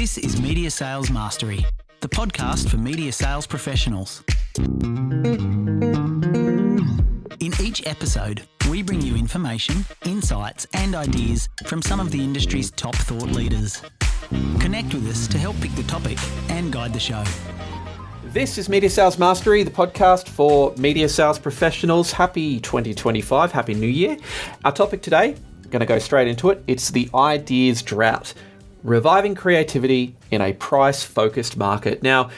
This is Media Sales Mastery, the podcast for media sales professionals. In each episode, we bring you information, insights, and ideas from some of the industry's top thought leaders. Connect with us to help pick the topic and guide the show. This is Media Sales Mastery, the podcast for media sales professionals. Happy 2025, Happy New Year. Our topic today, going to go straight into it. It's the Ideas Drought, reviving creativity in a price-focused market. Now,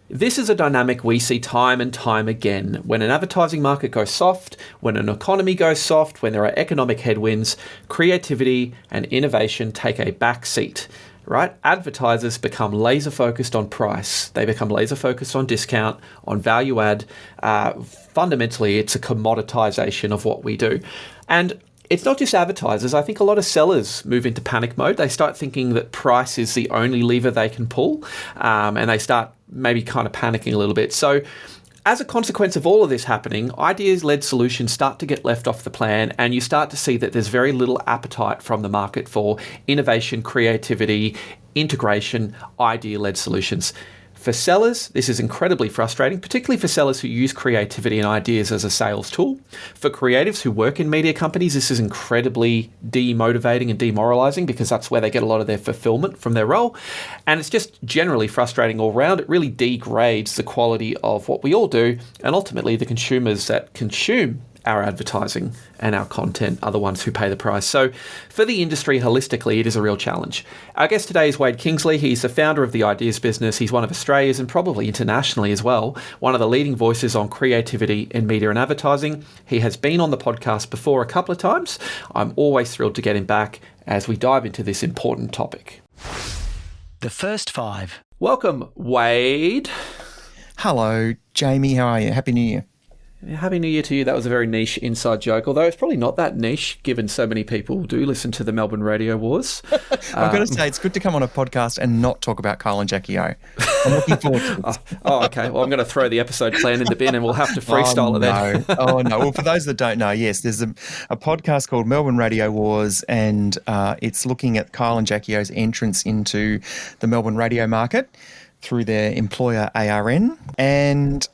this is a dynamic we see time and time again. When an advertising market goes soft, when an economy goes soft, when there are economic headwinds, creativity and innovation take a backseat. Right? Advertisers become laser focused on price. They become laser focused on discount, on value add. Fundamentally, it's a commoditization of what we do. And it's not just advertisers. I think a lot of sellers move into panic mode. They start thinking that price is the only lever they can pull, and they start maybe kind of panicking a little bit. So as a consequence of all of this happening, ideas-led solutions start to get left off the plan, and you start to see that there's very little appetite from the market for innovation, creativity, integration, idea-led solutions. For sellers, this is incredibly frustrating, particularly for sellers who use creativity and ideas as a sales tool. For creatives who work in media companies, this is incredibly demotivating and demoralizing because that's where they get a lot of their fulfillment from their role. And it's just generally frustrating all around. It really degrades the quality of what we all do, and ultimately the consumers that consume our advertising and our content are the ones who pay the price. So for the industry holistically, it is a real challenge. Our guest today is Wade Kingsley. He's the founder of the Ideas business. He's one of Australia's and probably internationally as well, one of the leading voices on creativity in media and advertising. He has been on the podcast before a couple of times. I'm always thrilled to get him back as we dive into this important topic. The first five. Welcome, Wade. Hello, Jamie. How are you? Happy New Year. Happy New Year to you. That was a very niche inside joke, although it's probably not that niche given so many people do listen to the Melbourne Radio Wars. I've got to say, it's good to come on a podcast and not talk about Kyle and Jackie O. I'm looking forward to it. Okay. Well, I'm going to throw the episode plan in the bin and we'll have to freestyle it then. Oh, no. Well, for those that don't know, yes, there's a podcast called Melbourne Radio Wars, and it's looking at Kyle and Jackie O's entrance into the Melbourne radio market through their employer ARN. And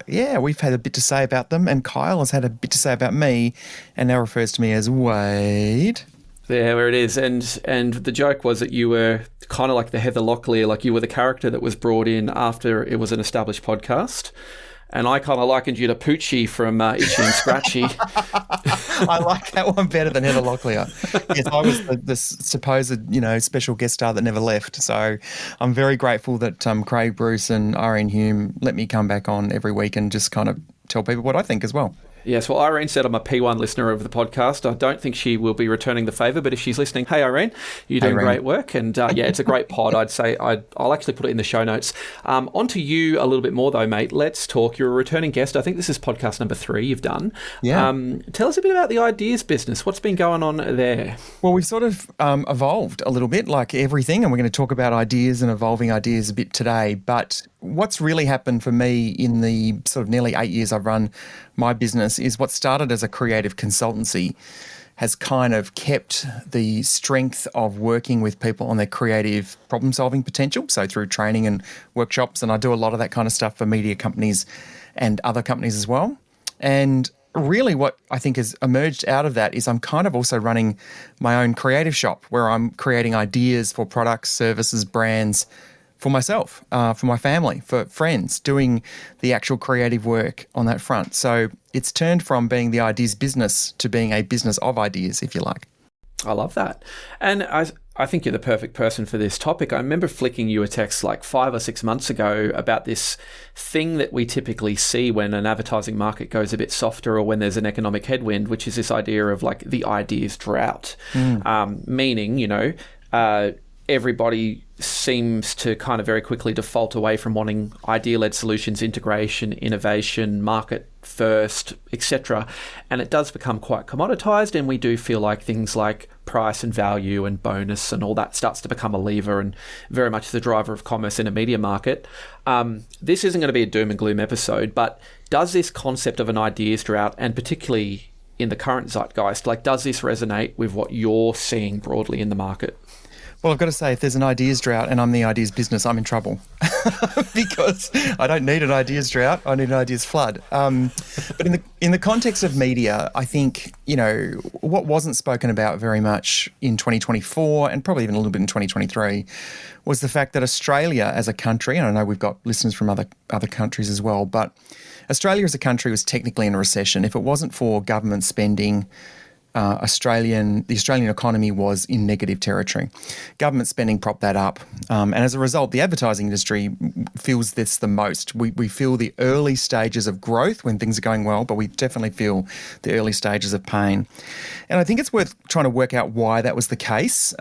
we've had a bit to say about them, and Kyle has had a bit to say about me and now refers to me as Wade. There it is. And the joke was that you were kind of like the Heather Locklear, like you were the character that was brought in after it was an established podcast. And I kind of likened you to Poochie from Itchy and Scratchy. I like that one better than Heather Locklear. Yes, I was the supposed, special guest star that never left. So I'm very grateful that Craig Bruce and Irene Hume let me come back on every week and just kind of tell people what I think as well. Yes, well, Irene said I'm a P1 listener of the podcast. I don't think she will be returning the favour, but if she's listening, hey, Irene, you're doing great work. And it's a great pod. I'd say I'll actually put it in the show notes. On to you a little bit more, though, mate. Let's talk. You're a returning guest. I think this is podcast number 3 you've done. Yeah. Tell us a bit about the Ideas business. What's been going on there? Well, we've sort of evolved a little bit, like everything, and we're going to talk about ideas and evolving ideas a bit today. But what's really happened for me in the sort of nearly 8 years I've run my business is what started as a creative consultancy has kind of kept the strength of working with people on their creative problem-solving potential, so through training and workshops, and I do a lot of that kind of stuff for media companies and other companies as well. And really what I think has emerged out of that is I'm kind of also running my own creative shop where I'm creating ideas for products, services, brands, for myself, for my family, for friends, doing the actual creative work on that front. So it's turned from being the ideas business to being a business of ideas, if you like. I love that. And I think you're the perfect person for this topic. I remember flicking you a text like 5 or 6 months ago about this thing that we typically see when an advertising market goes a bit softer or when there's an economic headwind, which is this idea of like the ideas drought, meaning, everybody seems to kind of very quickly default away from wanting idea-led solutions, integration, innovation, market first, etc. And it does become quite commoditized, and we do feel like things like price and value and bonus and all that starts to become a lever and very much the driver of commerce in a media market. This isn't going to be a doom and gloom episode, but does this concept of an ideas drought, and particularly in the current zeitgeist, like does this resonate with what you're seeing broadly in the market? Well, I've got to say, if there's an ideas drought and I'm the ideas business, I'm in trouble because I don't need an ideas drought. I need an ideas flood. But in the context of media, I think, what wasn't spoken about very much in 2024 and probably even a little bit in 2023 was the fact that Australia as a country, and I know we've got listeners from other countries as well, but Australia as a country was technically in a recession. If it wasn't for government spending, the Australian economy was in negative territory. Government spending propped that up. And as a result, the advertising industry feels this the most. We feel the early stages of growth when things are going well, but we definitely feel the early stages of pain. And I think it's worth trying to work out why that was the case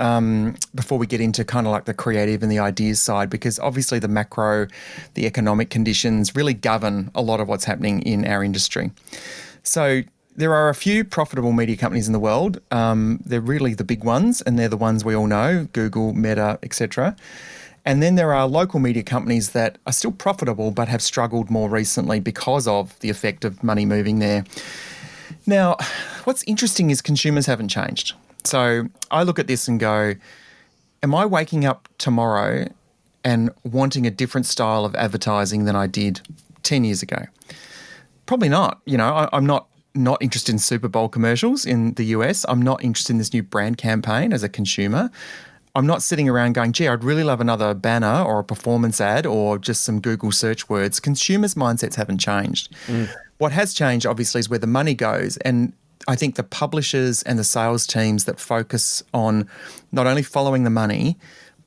before we get into kind of like the creative and the ideas side, because obviously the macro, the economic conditions really govern a lot of what's happening in our industry. So there are a few profitable media companies in the world. They're really the big ones, and they're the ones we all know, Google, Meta, etc. And then there are local media companies that are still profitable but have struggled more recently because of the effect of money moving there. Now, what's interesting is consumers haven't changed. So I look at this and go, am I waking up tomorrow and wanting a different style of advertising than I did 10 years ago? Probably not. I'm not interested in Super Bowl commercials in the US. I'm not interested in this new brand campaign as a consumer. I'm not sitting around going, gee, I'd really love another banner or a performance ad or just some Google search words. Consumers' mindsets haven't changed. What has changed, obviously, is where the money goes. And I think the publishers and the sales teams that focus on not only following the money,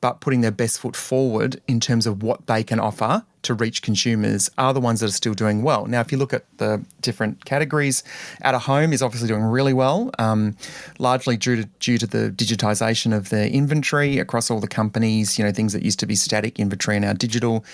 but putting their best foot forward in terms of what they can offer to reach consumers are the ones that are still doing well. Now, if you look at the different categories, out of home is obviously doing really well, largely due to the digitisation of the inventory across all the companies, things that used to be static inventory are now digital.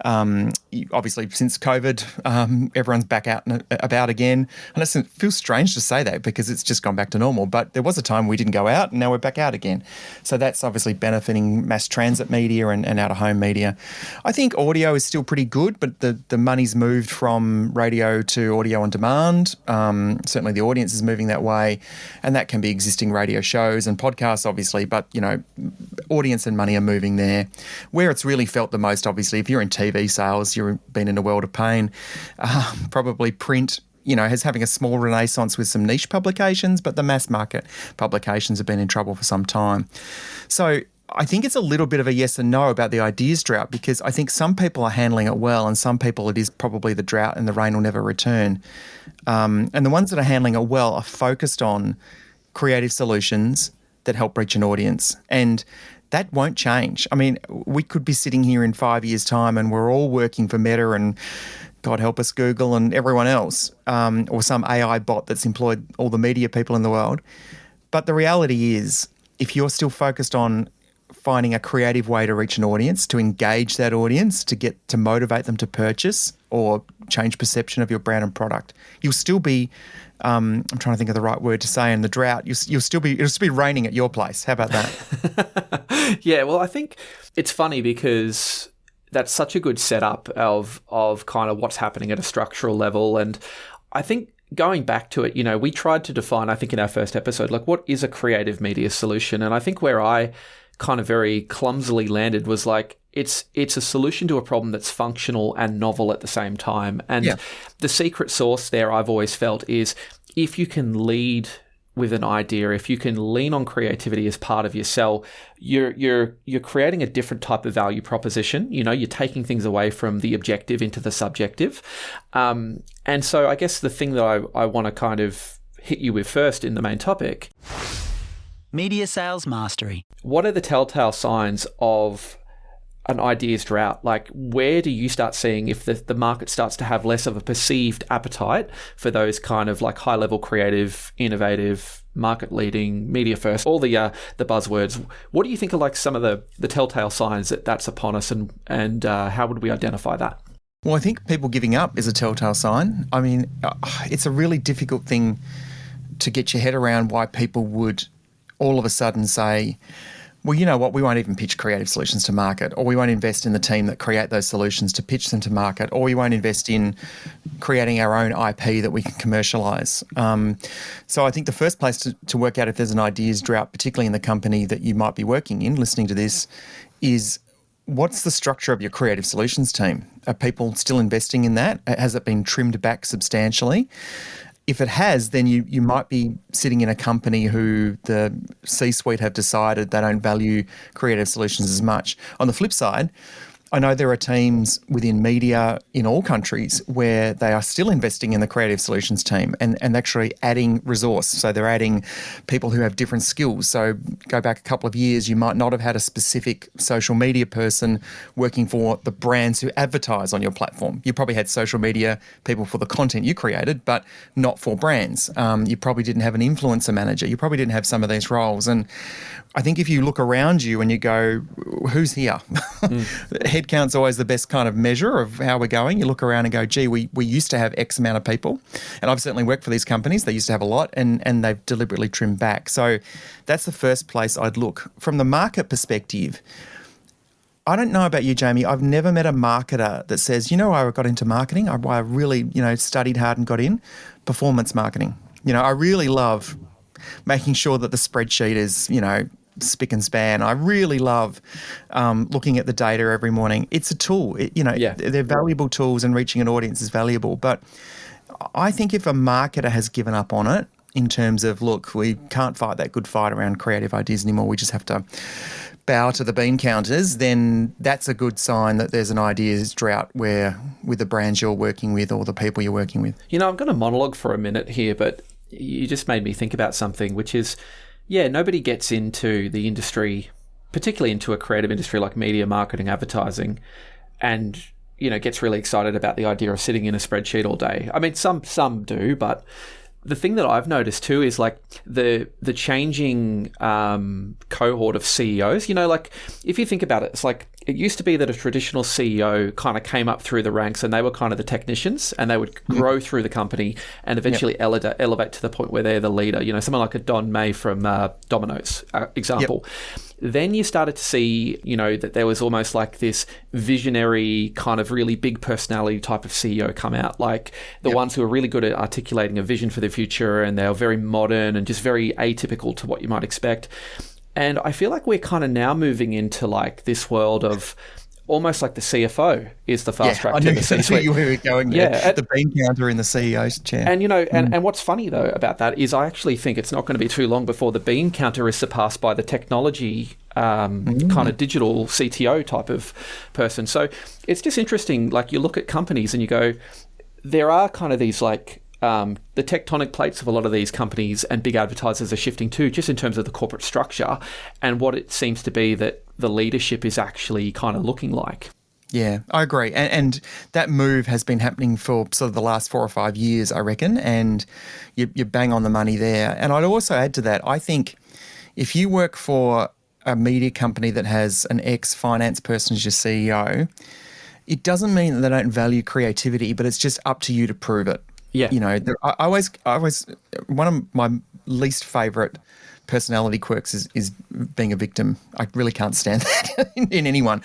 Obviously, since COVID, everyone's back out and about again. And it feels strange to say that because it's just gone back to normal, but there was a time we didn't go out and now we're back out again. So that's obviously benefiting mass transit media and out-of-home media. I think audio is still pretty good, but the money's moved from radio to audio on demand. Certainly the audience is moving that way, and that can be existing radio shows and podcasts, obviously, but, audience and money are moving there. Where it's really felt the most, obviously, if you're in TV sales, you've been in a world of pain. Probably print, is having a small renaissance with some niche publications, but the mass market publications have been in trouble for some time. So I think it's a little bit of a yes and no about the ideas drought, because I think some people are handling it well and some people it is probably the drought and the rain will never return. And the ones that are handling it well are focused on creative solutions that help reach an audience. And that won't change. I mean, we could be sitting here in 5 years' time and we're all working for Meta and, God help us, Google and everyone else, or some AI bot that's employed all the media people in the world. But the reality is, if you're still focused on finding a creative way to reach an audience, to engage that audience, to motivate them to purchase or change perception of your brand and product, you'll still be, I'm trying to think of the right word to say in the drought, it'll still be raining at your place. How about that? Yeah, well, I think it's funny because that's such a good setup of kind of what's happening at a structural level. And I think going back to it, we tried to define, I think in our first episode, like what is a creative media solution? And I think where I kind of very clumsily landed was like, it's a solution to a problem that's functional and novel at the same time. And the secret sauce there, I've always felt, is if you can lead with an idea, if you can lean on creativity as part of your sell, you're creating a different type of value proposition. You're taking things away from the objective into the subjective. And so I guess the thing that I want to kind of hit you with first in the main topic, Media Sales Mastery. What are the telltale signs of an ideas drought? Like, where do you start seeing if the market starts to have less of a perceived appetite for those kind of like high-level creative, innovative, market-leading, media-first, all the buzzwords? What do you think are like some of the telltale signs that that's upon us, and how would we identify that? Well, I think people giving up is a telltale sign. I mean, it's a really difficult thing to get your head around why people would all of a sudden say, well, you know what, we won't even pitch creative solutions to market, or we won't invest in the team that create those solutions to pitch them to market, or we won't invest in creating our own IP that we can commercialise. So I think the first place to work out if there's an ideas drought, particularly in the company that you might be working in, listening to this, is what's the structure of your creative solutions team? Are people still investing in that? Has it been trimmed back substantially? If it has, then you might be sitting in a company who the C-suite have decided they don't value creative solutions as much. On the flip side, I know there are teams within media in all countries where they are still investing in the creative solutions team and actually adding resource. So they're adding people who have different skills. So go back a couple of years, you might not have had a specific social media person working for the brands who advertise on your platform. You probably had social media people for the content you created, but not for brands. You probably didn't have an influencer manager. You probably didn't have some of these roles. And I think if you look around you and you go, who's here? Headcount's always the best kind of measure of how we're going. You look around and go, gee, we used to have X amount of people. And I've certainly worked for these companies. They used to have a lot and they've deliberately trimmed back. So that's the first place I'd look. From the market perspective, I don't know about you, Jamie. I've never met a marketer that says, you know why I got into marketing? Why I really, studied hard and got in? Performance marketing. I really love making sure that the spreadsheet is, spick and span. I really love looking at the data every morning. It's a tool. They're valuable tools and reaching an audience is valuable. But I think if a marketer has given up on it in terms of, look, we can't fight that good fight around creative ideas anymore, we just have to bow to the bean counters, then that's a good sign that there's an ideas drought with the brands you're working with or the people you're working with. I'm going to monologue for a minute here, but you just made me think about something, which is, nobody gets into the industry, particularly into a creative industry like media, marketing, advertising, and, gets really excited about the idea of sitting in a spreadsheet all day. I mean, some do, but the thing that I've noticed too is like the changing cohort of CEOs. If you think about it, it's like it used to be that a traditional CEO kind of came up through the ranks and they were kind of the technicians and they would grow through the company and eventually elevate to the point where they're the leader. Someone like a Don May from Domino's example. Then you started to see, that there was almost like this visionary kind of really big personality type of CEO come out, like the ones who are really good at articulating a vision for the future, and they're very modern and just very atypical to what you might expect. And I feel like we're kind of now moving into like this world of almost like the CFO is the fast track to the C-suite. You were going there. The bean counter in the CEO's chair. And, and what's funny though about that is I actually think it's not going to be too long before the bean counter is surpassed by the technology kind of digital CTO type of person. So it's just interesting. Like you look at companies and you go, there are kind of these like, the tectonic plates of a lot of these companies and big advertisers are shifting too, just in terms of the corporate structure and what it seems to be that the leadership is actually kind of looking like. Yeah, I agree. And that move has been happening for sort of the last 4 or 5 years, I reckon, and you bang on the money there. And I'd also add to that, I think if you work for a media company that has an ex-finance person as your CEO, it doesn't mean that they don't value creativity, but it's just up to you to prove it. Yeah. I always one of my least favourite personality quirks is being a victim. I really can't stand that in anyone.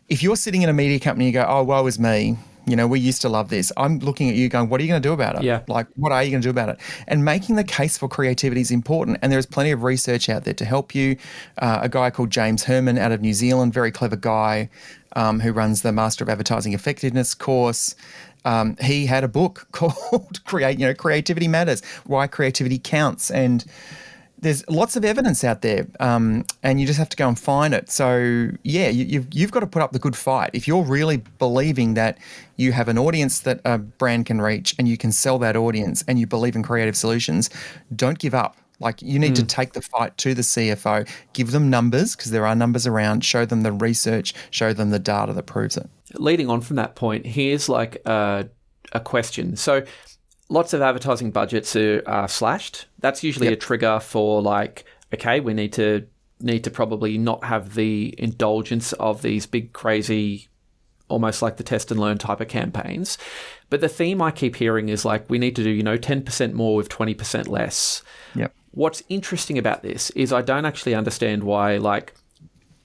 If you're sitting in a media company and you go, oh, woe is me, we used to love this. I'm looking at you going, what are you going to do about it? Yeah. Like, what are you going to do about it? And making the case for creativity is important. And there's plenty of research out there to help you. A guy called James Herman out of New Zealand, very clever guy who runs the Master of Advertising Effectiveness course. He had a book called Creativity Matters, Why Creativity Counts. And there's lots of evidence out there, and you just have to go and find it. So, you've got to put up the good fight. If you're really believing that you have an audience that a brand can reach and you can sell that audience and you believe in creative solutions, don't give up. Like, you need to take the fight to the CFO, give them numbers, because there are numbers around, show them the research, show them the data that proves it. Leading on from that point, here's like a question. So lots of advertising budgets are slashed. That's usually a trigger for like, okay, we need to probably not have the indulgence of these big, crazy, almost like the test and learn type of campaigns. But the theme I keep hearing is like, we need to do, 10% more with 20% less. Yep. what's interesting about this is I don't actually understand why, like,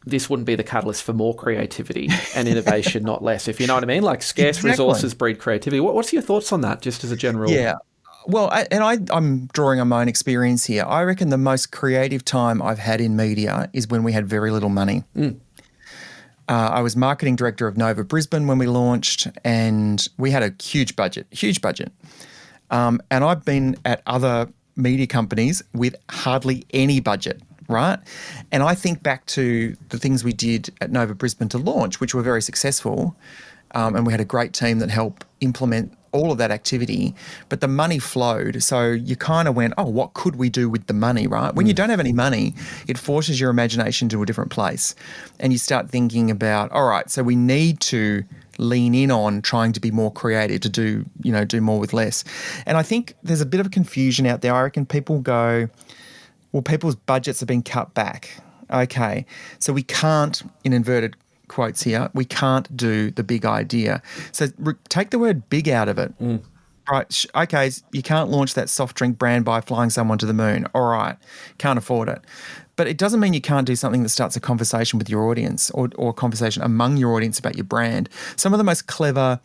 this wouldn't be the catalyst for more creativity and innovation, not less, if you know what I mean. Like, scarce resources breed creativity. What's your thoughts on that, just as a general? Yeah. Well, I'm drawing on my own experience here. I reckon the most creative time I've had in media is when we had very little money. I was marketing director of Nova Brisbane when we launched, and we had a huge budget. And I've been at other media companies with hardly any budget, right? And I think back to the things we did at Nova Brisbane to launch, which were very successful, and we had a great team that helped implement all of that activity, but the money flowed. So you kind of went, oh, what could we do with the money, right? When you don't have any money, it forces your imagination to a different place. And you start thinking about, all right, so we need to lean in on trying to be more creative, to do more with less. And I think there's a bit of a confusion out there. I reckon people go, well, people's budgets have been cut back. Okay, so we can't, in inverted quotes here, we can't do the big idea. So take the word big out of it. Right, okay, you can't launch that soft drink brand by flying someone to the moon. All right, can't afford it. But it doesn't mean you can't do something that starts a conversation with your audience or a conversation among your audience about your brand. Some of the most clever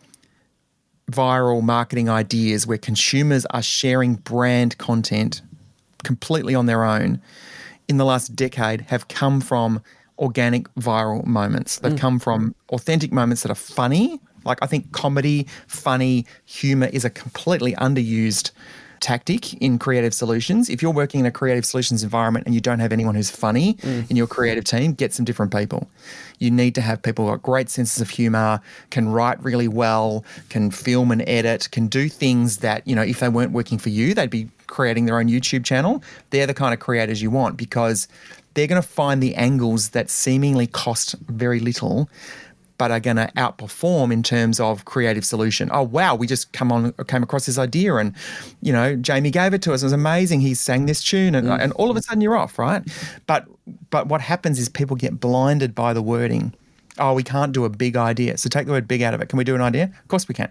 viral marketing ideas where consumers are sharing brand content completely on their own in the last decade have come from organic viral moments. They've come from authentic moments that are funny. Like, I think comedy, funny, humor is a completely underused tactic in creative solutions. If you're working in a creative solutions environment and you don't have anyone who's funny in your creative team, get some different people. You need to have people who have great senses of humor, can write really well, can film and edit, can do things that, if they weren't working for you, they'd be creating their own YouTube channel. They're the kind of creators you want, because they're going to find the angles that seemingly cost very little but are going to outperform in terms of creative solution. Oh, wow, we just came across this idea and, Jamie gave it to us. It was amazing. He sang this tune and all of a sudden you're off, right? But what happens is people get blinded by the wording. Oh, we can't do a big idea. So take the word big out of it. Can we do an idea? Of course we can.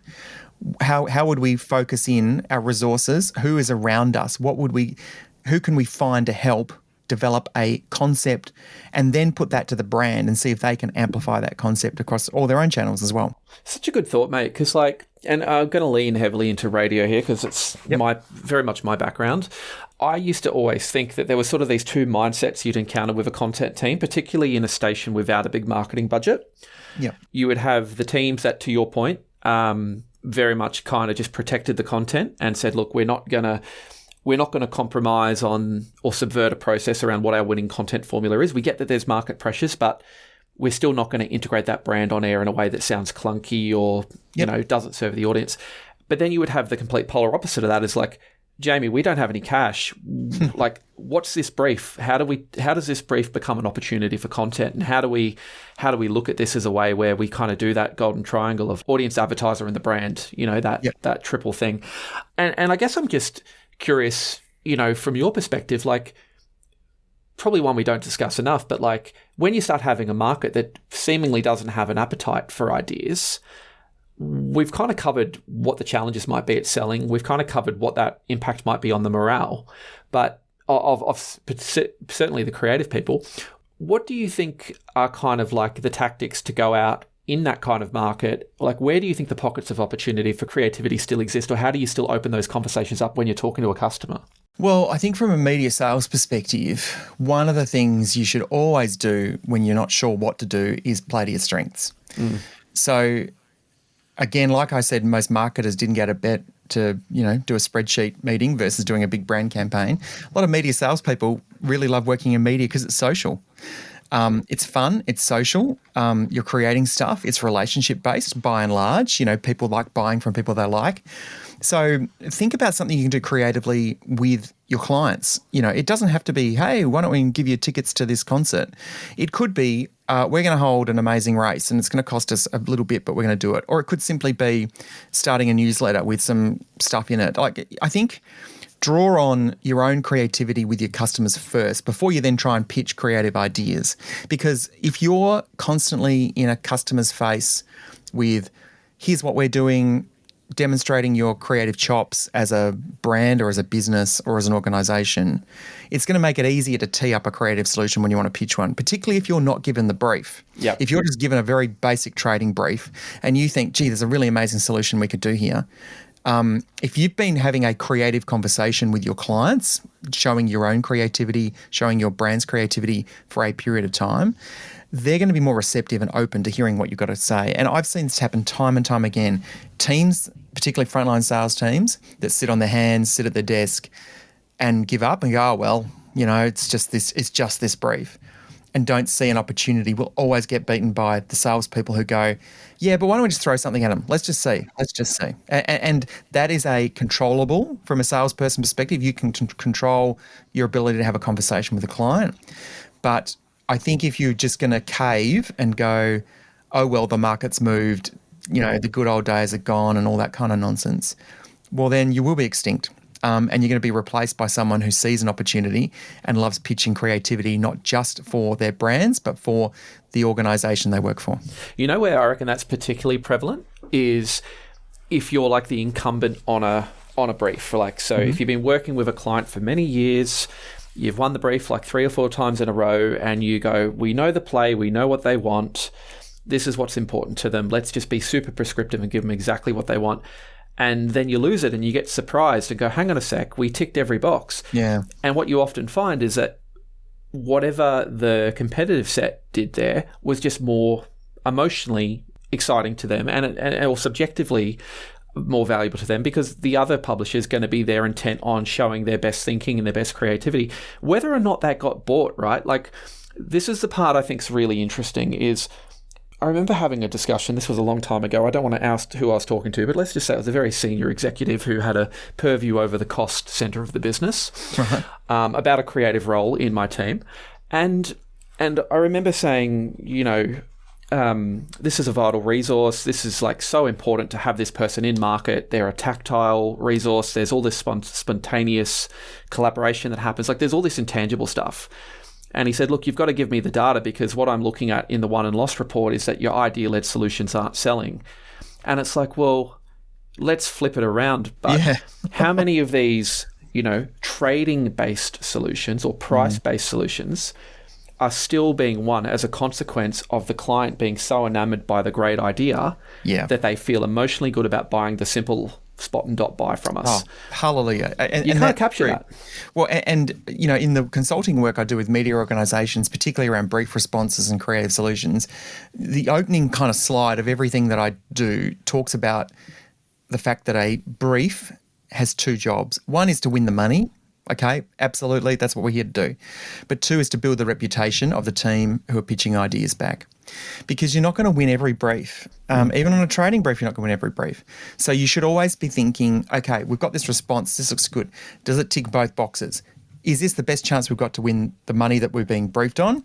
How would we focus in our resources? Who is around us? Who can we find to help develop a concept and then put that to the brand and see if they can amplify that concept across all their own channels as well. Such a good thought, mate, because and I'm going to lean heavily into radio here because it's very much my background. I used to always think that there were sort of these two mindsets you'd encounter with a content team, particularly in a station without a big marketing budget. Yeah. You would have the teams that, to your point, very much kind of just protected the content and said, look, we're not going to compromise on or subvert a process around what our winning content formula is. We get that there's market pressures, but we're still not going to integrate that brand on air in a way that sounds clunky or, doesn't serve the audience. But then you would have the complete polar opposite of that is like, Jamie, we don't have any cash. Like, what's this brief? How does this brief become an opportunity for content? And how do we look at this as a way where we kind of do that golden triangle of audience, advertiser, and the brand, that triple thing. And I guess I'm just curious, from your perspective, like, probably one we don't discuss enough, but like, when you start having a market that seemingly doesn't have an appetite for ideas, we've kind of covered what the challenges might be at selling. We've kind of covered what that impact might be on the morale, but of certainly the creative people. What do you think are kind of like the tactics to go out in that kind of market? Like, where do you think the pockets of opportunity for creativity still exist, or how do you still open those conversations up when you're talking to a customer? Well, I think from a media sales perspective, one of the things you should always do when you're not sure what to do is play to your strengths. So again, like I said, most marketers didn't get a bet to, do a spreadsheet meeting versus doing a big brand campaign. A lot of media salespeople really love working in media because it's social. It's fun, it's social, you're creating stuff, it's relationship-based by and large. People like buying from people they like. So think about something you can do creatively with your clients. It doesn't have to be, hey, why don't we give you tickets to this concert? It could be, we're going to hold an amazing race and it's going to cost us a little bit, but we're going to do it. Or it could simply be starting a newsletter with some stuff in it. Like, I think draw on your own creativity with your customers first before you then try and pitch creative ideas. Because if you're constantly in a customer's face with, here's what we're doing, demonstrating your creative chops as a brand or as a business or as an organization, it's going to make it easier to tee up a creative solution when you want to pitch one, particularly if you're not given the brief. Yep. If you're just given a very basic trading brief and you think, gee, there's a really amazing solution we could do here. If you've been having a creative conversation with your clients, showing your own creativity, showing your brand's creativity for a period of time, they're going to be more receptive and open to hearing what you've got to say. And I've seen this happen time and time again. Teams, particularly frontline sales teams, that sit on their hands, sit at their desk and give up and go, oh, well, it's just this brief, and don't see an opportunity, will always get beaten by the salespeople who go, yeah, but why don't we just throw something at them? Let's just see. And that is a controllable from a salesperson perspective. You can control your ability to have a conversation with a client. But I think if you're just going to cave and go, oh, well, the market's moved, the good old days are gone and all that kind of nonsense, well, then you will be extinct. And you're going to be replaced by someone who sees an opportunity and loves pitching creativity, not just for their brands, but for the organisation they work for. Where I reckon that's particularly prevalent is if you're like the incumbent on a brief. If you've been working with a client for many years, you've won the brief like 3 or 4 times in a row, and you go, we know the play, we know what they want, this is what's important to them, let's just be super prescriptive and give them exactly what they want. And then you lose it and you get surprised and go, hang on a sec, we ticked every box. Yeah. And what you often find is that whatever the competitive set did there was just more emotionally exciting to them and or subjectively more valuable to them, because the other publisher is going to be there intent on showing their best thinking and their best creativity. Whether or not that got bought, right? This is the part I think is really interesting is I remember having a discussion, this was a long time ago, I don't want to oust who I was talking to, but let's just say it was a very senior executive who had a purview over the cost centre of the business, about a creative role in my team. And I remember saying, this is a vital resource, this is so important to have this person in market, they're a tactile resource, there's all this spontaneous collaboration that happens, there's all this intangible stuff. And he said, look, you've got to give me the data, because what I'm looking at in the won and lost report is that your idea-led solutions aren't selling. And it's well, let's flip it around. But how many of these, trading-based solutions or price-based solutions are still being won as a consequence of the client being so enamored by the great idea that they feel emotionally good about buying the simple spot and dot buy from us? Oh, hallelujah. And you can't capture that. Well, and in the consulting work I do with media organisations, particularly around brief responses and creative solutions, the opening kind of slide of everything that I do talks about the fact that a brief has 2 jobs. One is to win the money. Okay, absolutely, that's what we're here to do. But 2 is to build the reputation of the team who are pitching ideas back. Because you're not going to win every brief. Even on a trading brief, you're not going to win every brief. So you should always be thinking, okay, we've got this response, this looks good. Does it tick both boxes? Is this the best chance we've got to win the money that we're being briefed on?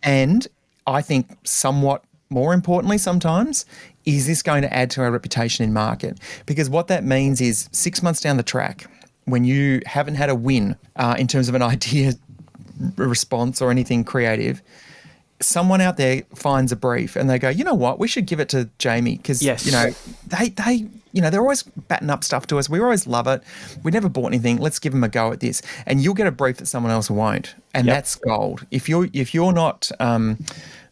And I think somewhat more importantly sometimes, is this going to add to our reputation in market? Because what that means is 6 months down the track, when you haven't had a win in terms of an idea response or anything creative, someone out there finds a brief and they go, you know what, we should give it to Jamie because, they're always batting up stuff to us. We always love it. We never bought anything. Let's give them a go at this. And you'll get a brief that someone else won't. And that's gold. If you're not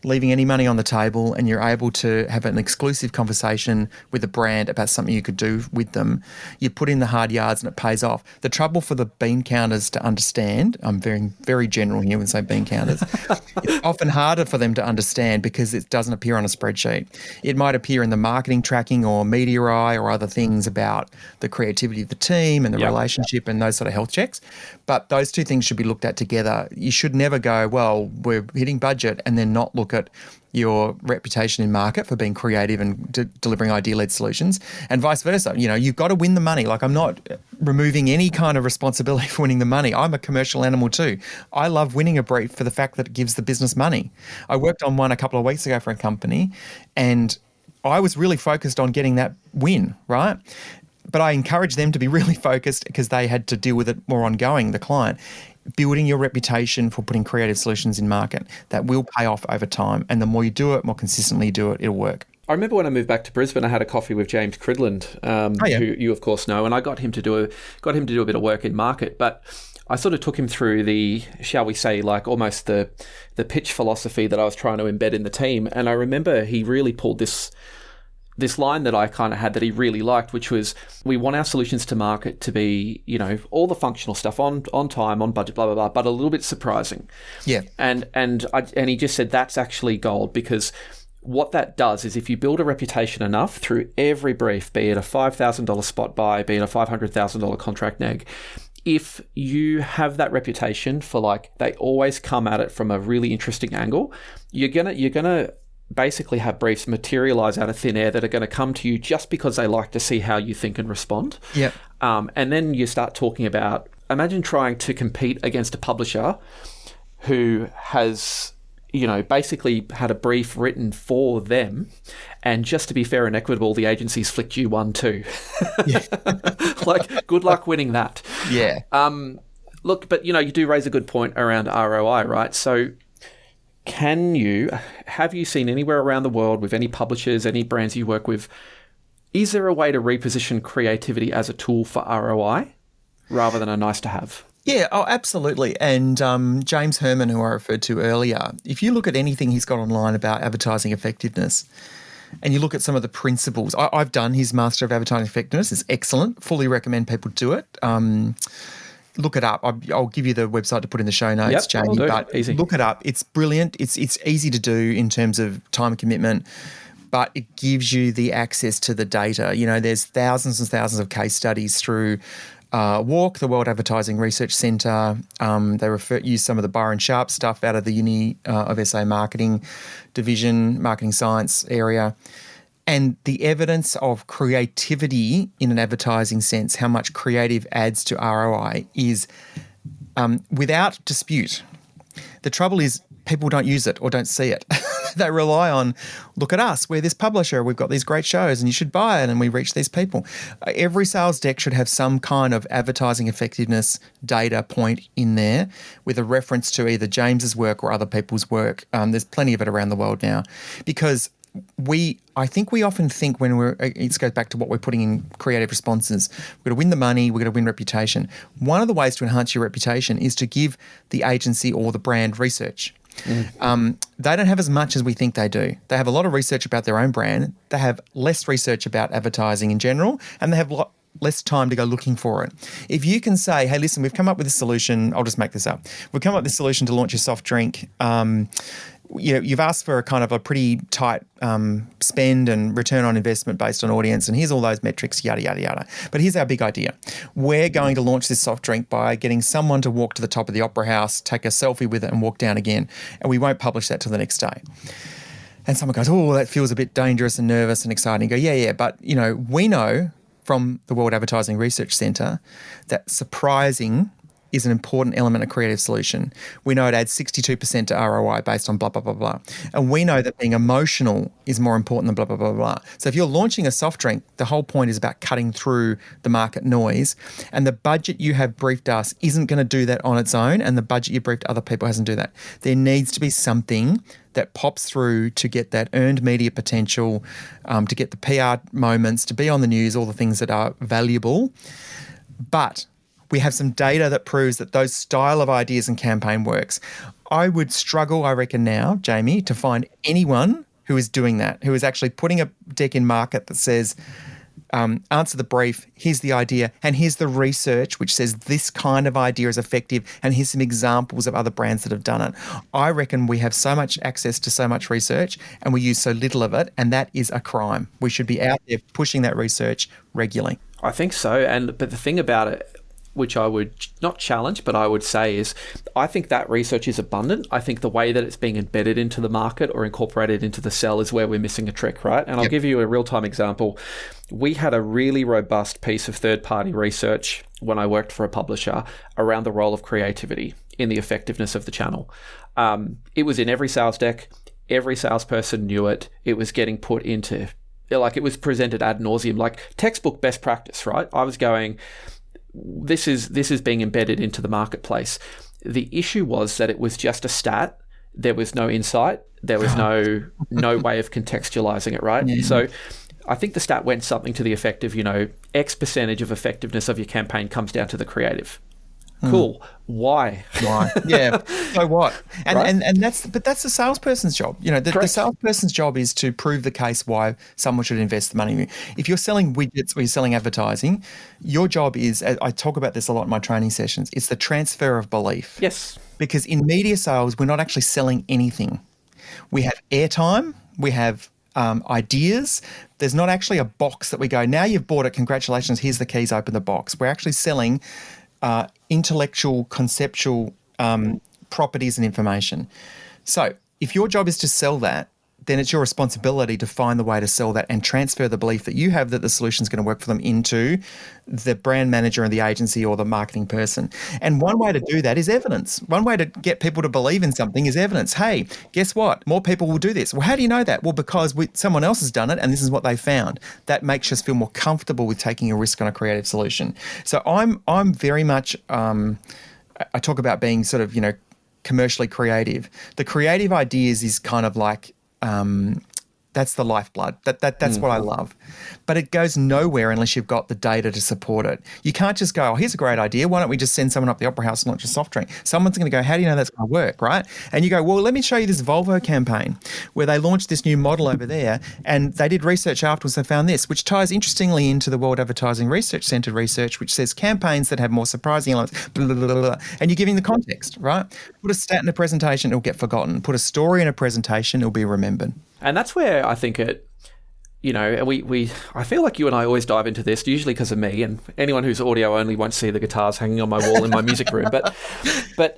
leaving any money on the table and you're able to have an exclusive conversation with a brand about something you could do with them, you put in the hard yards and it pays off. The trouble for the bean counters to understand, I'm very, very general here when I say bean counters, it's often harder for them to understand because it doesn't appear on a spreadsheet. It might appear in the marketing tracking or media eye or other things about the creativity of the team and the relationship and those sort of health checks. But those 2 things should be looked at together. You should never go, well, we're hitting budget and then not look at your reputation in market for being creative and delivering idea-led solutions, and vice versa. You've got to win the money. I'm not removing any kind of responsibility for winning the money. I'm a commercial animal too. I love winning a brief for the fact that it gives the business money. I worked on one a couple of weeks ago for a company and I was really focused on getting that win, right? But I encouraged them to be really focused because they had to deal with it more ongoing, the client. Building your reputation for putting creative solutions in market, that will pay off over time. And the more you do it, more consistently you do it, it'll work. I remember when I moved back to Brisbane, I had a coffee with James Cridland, who you of course know, and I got him to do a bit of work in market. But I sort of took him through the, shall we say, like almost the pitch philosophy that I was trying to embed in the team. And I remember he really pulled this line that I kind of had that he really liked, which was, we want our solutions to market to be, all the functional stuff on time, on budget, blah, blah, blah, but a little bit surprising. Yeah. And he just said that's actually gold, because what that does is if you build a reputation enough through every brief, be it a $5,000 spot buy, be it a $500,000 contract neg, if you have that reputation for like, they always come at it from a really interesting angle, you're gonna basically have briefs materialize out of thin air that are going to come to you just because they like to see how you think and respond. Yeah. And then you start talking about, imagine trying to compete against a publisher who has, basically had a brief written for them, and just to be fair and equitable, the agency's flicked you one too. Yeah. Like, good luck winning that. Yeah. Look, but you do raise a good point around ROI, right? So have you seen anywhere around the world with any publishers, any brands you work with, is there a way to reposition creativity as a tool for ROI rather than a nice to have? Yeah, absolutely. And James Herman, who I referred to earlier, if you look at anything he's got online about advertising effectiveness, and you look at some of the principles, I've done his Master of Advertising Effectiveness. It's excellent. Fully recommend people do it. Look it up. I'll give you the website to put in the show notes, Jamie. But easy. Look it up. It's brilliant. It's easy to do in terms of time and commitment, but it gives you the access to the data. There's thousands and thousands of case studies through WARC, the World Advertising Research Centre. They use some of the Byron Sharp stuff out of the Uni of SA Marketing Division, Marketing Science area. And the evidence of creativity in an advertising sense, how much creative adds to ROI, is without dispute. The trouble is people don't use it or don't see it. They rely on, look at us, we're this publisher, we've got these great shows and you should buy it and we reach these people. Every sales deck should have some kind of advertising effectiveness data point in there with a reference to either James's work or other people's work. There's plenty of it around the world now, because I think we often think it goes back to what we're putting in creative responses. We've got to win the money, we've got to win reputation. One of the ways to enhance your reputation is to give the agency or the brand research. They don't have as much as we think they do. They have a lot of research about their own brand. They have less research about advertising in general, and they have less time to go looking for it. If you can say, hey, listen, we've come up with a solution. I'll just make this up. We've come up with a solution to launch a soft drink. You've asked for a kind of a pretty tight spend and return on investment based on audience, and here's all those metrics, yada, yada, yada. But here's our big idea. We're going to launch this soft drink by getting someone to walk to the top of the Opera House, take a selfie with it and walk down again, and we won't publish that till the next day. And someone goes, oh, that feels a bit dangerous and nervous and exciting. You go, yeah, but, we know from the World Advertising Research Centre that surprising is an important element of creative solution. We know it adds 62% to ROI based on blah, blah, blah, blah. And we know that being emotional is more important than blah, blah, blah, blah. So if you're launching a soft drink, the whole point is about cutting through the market noise. And the budget you have briefed us isn't going to do that on its own, and the budget you briefed other people hasn't do that. There needs to be something that pops through to get that earned media potential, to get the PR moments, to be on the news, all the things that are valuable. But we have some data that proves that those style of ideas and campaign works. I would struggle, I reckon now, Jamie, to find anyone who is doing that, who is actually putting a deck in market that says, answer the brief, here's the idea, and here's the research which says this kind of idea is effective, and here's some examples of other brands that have done it. I reckon we have so much access to so much research and we use so little of it, and that is a crime. We should be out there pushing that research regularly. I think so. But the thing about it, which I would not challenge, but I would say is, I think that research is abundant. I think the way that it's being embedded into the market or incorporated into the sell is where we're missing a trick, right? And I'll give you a real-time example. We had a really robust piece of third-party research when I worked for a publisher around the role of creativity in the effectiveness of the channel. It was in every sales deck. Every salesperson knew it. It was getting put into, it was presented ad nauseum, like textbook best practice, right? I was going, this is being embedded into the marketplace. The issue was that it was just a stat there was no insight. There was no way of contextualizing it, right? Yeah. So I think the stat went something to the effect of, X percentage of effectiveness of your campaign comes down to the creative. Cool. Why? Yeah. So what? And Right? and that's the salesperson's job. The salesperson's job is to prove the case why someone should invest the money in you. If you're selling widgets or you're selling advertising, your job is, I talk about this a lot in my training sessions, it's the transfer of belief. Yes. Because in media sales, we're not actually selling anything. We have airtime, we have ideas. There's not actually a box that we go, now you've bought it, congratulations, here's the keys, open the box. We're actually selling intellectual, conceptual properties and information. So if your job is to sell that, then it's your responsibility to find the way to sell that and transfer the belief that you have that the solution is going to work for them into the brand manager and the agency or the marketing person. And one way to do that is evidence. One way to get people to believe in something is evidence. Hey, guess what? More people will do this. Well, how do you know that? Well, because someone else has done it and this is what they found. That makes us feel more comfortable with taking a risk on a creative solution. So I'm very much, I talk about being sort of, commercially creative. The creative ideas is kind of like, that's the lifeblood. That's what I love. But it goes nowhere unless you've got the data to support it. You can't just go, oh, here's a great idea. Why don't we just send someone up the Opera House and launch a soft drink? Someone's going to go, how do you know that's going to work, right? And you go, well, let me show you this Volvo campaign where they launched this new model over there and they did research afterwards. They found this, which ties interestingly into the World Advertising Research Centre research, which says campaigns that have more surprising elements, blah, blah, blah, blah, blah. And you're giving the context, right? Put a stat in a presentation, it'll get forgotten. Put a story in a presentation, it'll be remembered. And that's where I think it, I feel like you and I always dive into this, usually because of me, and anyone who's audio only won't see the guitars hanging on my wall in my music room. But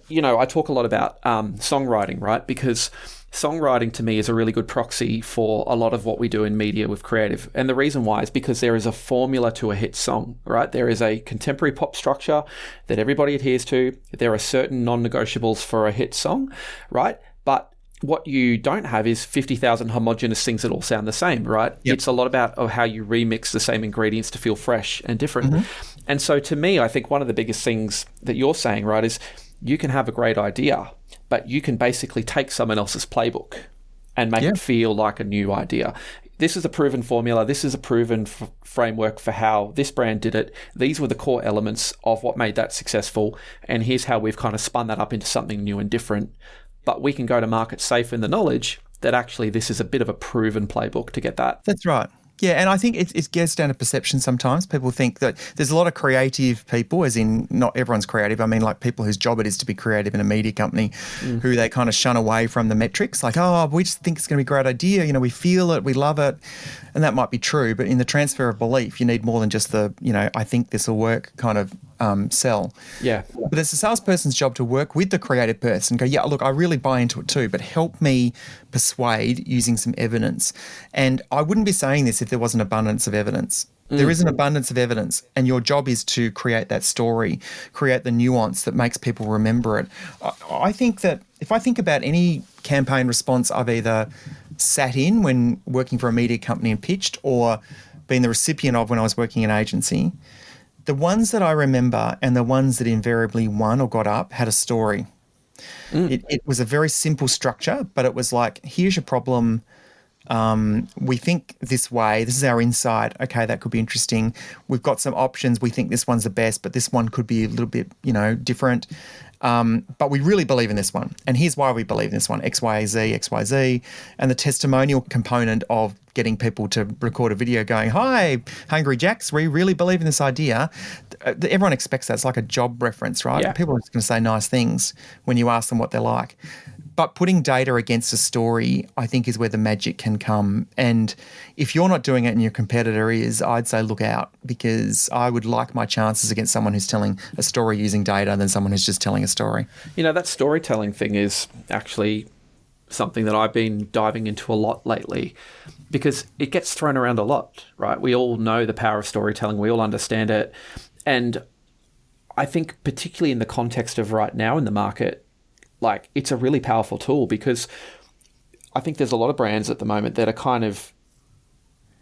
I talk a lot about songwriting, right? Because songwriting to me is a really good proxy for a lot of what we do in media with creative. And the reason why is because there is a formula to a hit song, right? There is a contemporary pop structure that everybody adheres to. There are certain non-negotiables for a hit song, right? But what you don't have is 50,000 homogenous things that all sound the same, right? Yep. It's a lot about how you remix the same ingredients to feel fresh and different. Mm-hmm. And so to me, I think one of the biggest things that you're saying, right, is you can have a great idea, but you can basically take someone else's playbook and make it feel like a new idea. This is a proven formula. This is a proven framework for how this brand did it. These were the core elements of what made that successful. And here's how we've kind of spun that up into something new and different. But we can go to market safe in the knowledge that actually this is a bit of a proven playbook to get that. That's right. Yeah, and I think it gets down to perception sometimes. People think that there's a lot of creative people, as in not everyone's creative. I mean, like people whose job it is to be creative in a media company who they kind of shun away from the metrics. Like, oh, we just think it's going to be a great idea. We feel it, we love it. And that might be true. But in the transfer of belief, you need more than just the, I think this will work kind of sell. Yeah. But it's the salesperson's job to work with the creative person and go, yeah, look, I really buy into it too, but help me persuade using some evidence. And I wouldn't be saying this if there was an abundance of evidence. There is an abundance of evidence, and your job is to create that story, create the nuance that makes people remember it. I think that if I think about any campaign response I've either sat in when working for a media company and pitched, or been the recipient of when I was working in agency, the ones that I remember and the ones that invariably won or got up had a story. It was a very simple structure, but it was like, here's your problem. We think this way. This is our insight. Okay, that could be interesting. We've got some options. We think this one's the best, but this one could be a little bit, different. But we really believe in this one. And here's why we believe in this one, X, Y, Z, X, Y, Z. And the testimonial component of getting people to record a video going, hi, Hungry Jacks, we really believe in this idea. Everyone expects that. It's like a job reference, right? Yeah. People are just going to say nice things when you ask them what they're like. But putting data against a story, I think, is where the magic can come. And if you're not doing it and your competitor is, I'd say look out, because I would like my chances against someone who's telling a story using data than someone who's just telling a story. That storytelling thing is actually something that I've been diving into a lot lately, because it gets thrown around a lot, right? We all know the power of storytelling. We all understand it. And I think particularly in the context of right now in the market, like, it's a really powerful tool, because I think there's a lot of brands at the moment that are kind of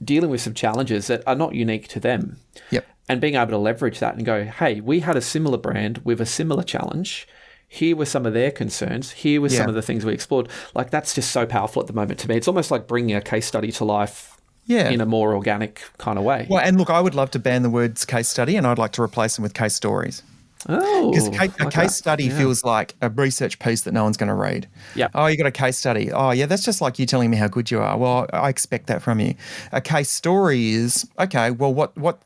dealing with some challenges that are not unique to them. Yep. And being able to leverage that and go, hey, we had a similar brand with a similar challenge. Here were some of their concerns. Here were some of the things we explored. Like, that's just so powerful at the moment to me. It's almost like bringing a case study to life in a more organic kind of way. Well, and look, I would love to ban the words case study, and I'd like to replace them with case stories. Oh, because a case study feels like a research piece that no one's going to read. Yeah. Oh, you got a case study. Oh, yeah, that's just like you telling me how good you are. Well, I expect that from you. A case story is, okay, well, what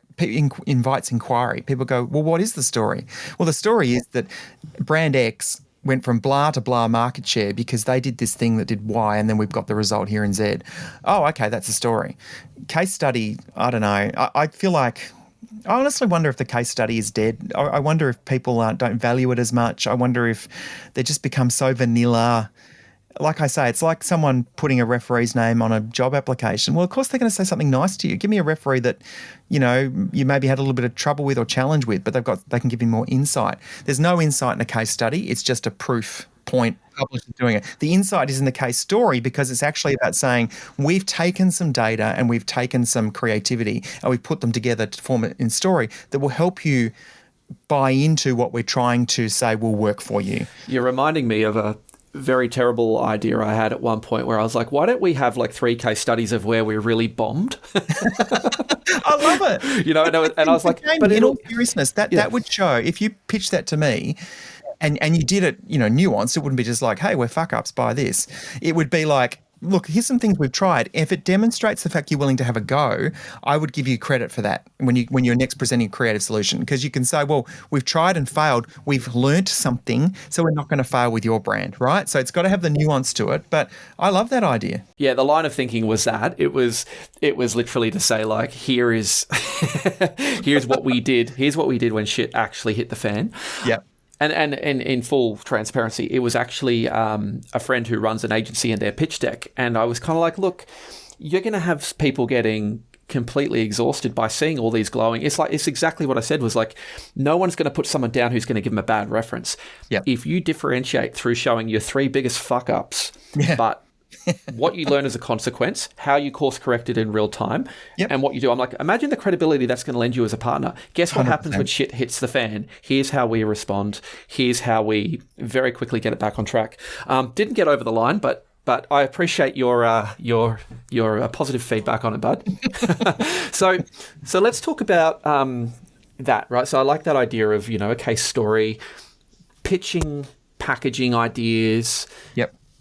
invites inquiry? People go, well, what is the story? Well, the story is that brand X went from blah to blah market share because they did this thing that did Y, and then we've got the result here in Z. Oh, okay, that's a story. Case study, I don't know. I feel like, I honestly wonder if the case study is dead. I wonder if people don't value it as much. I wonder if they just become so vanilla. Like I say, it's like someone putting a referee's name on a job application. Well, of course they're going to say something nice to you. Give me a referee that, you maybe had a little bit of trouble with or challenge with, but they can give you more insight. There's no insight in a case study. It's just a proof point published doing it. The insight is in the case story because it's actually about saying we've taken some data and we've taken some creativity and we've put them together to form it in story that will help you buy into what we're trying to say will work for you. You're reminding me of a very terrible idea I had at one point where I was like, why don't we have like 3 case studies of where we really bombed? I love it. And I was like, but in all seriousness, that would show, if you pitch that to me and you did it, nuanced, it wouldn't be just like, hey, we're fuck ups by this. It would be like, look, here's some things we've tried. If it demonstrates the fact you're willing to have a go, I would give you credit for that when you're next presenting a creative solution, because you can say, well, we've tried and failed. We've learnt something, so we're not going to fail with your brand, right? So it's got to have the nuance to it. But I love that idea. Yeah, the line of thinking was that it was literally to say, like, here's what we did. Here's what we did when shit actually hit the fan. Yeah. And in full transparency, it was actually a friend who runs an agency in their pitch deck. And I was kind of like, look, you're going to have people getting completely exhausted by seeing all these glowing. It's exactly what I said, was like, no one's going to put someone down who's going to give them a bad reference. Yep. If you differentiate through showing your 3 biggest fuck ups, but what you learn as a consequence, how you course corrected in real time, and what you do. I'm like, imagine the credibility that's going to lend you as a partner. Guess what 100%. Happens when shit hits the fan? Here's how we respond. Here's how we very quickly get it back on track. Didn't get over the line, but I appreciate your positive feedback on it, bud. So let's talk about that, right? So I like that idea of, a case story, pitching, packaging ideas,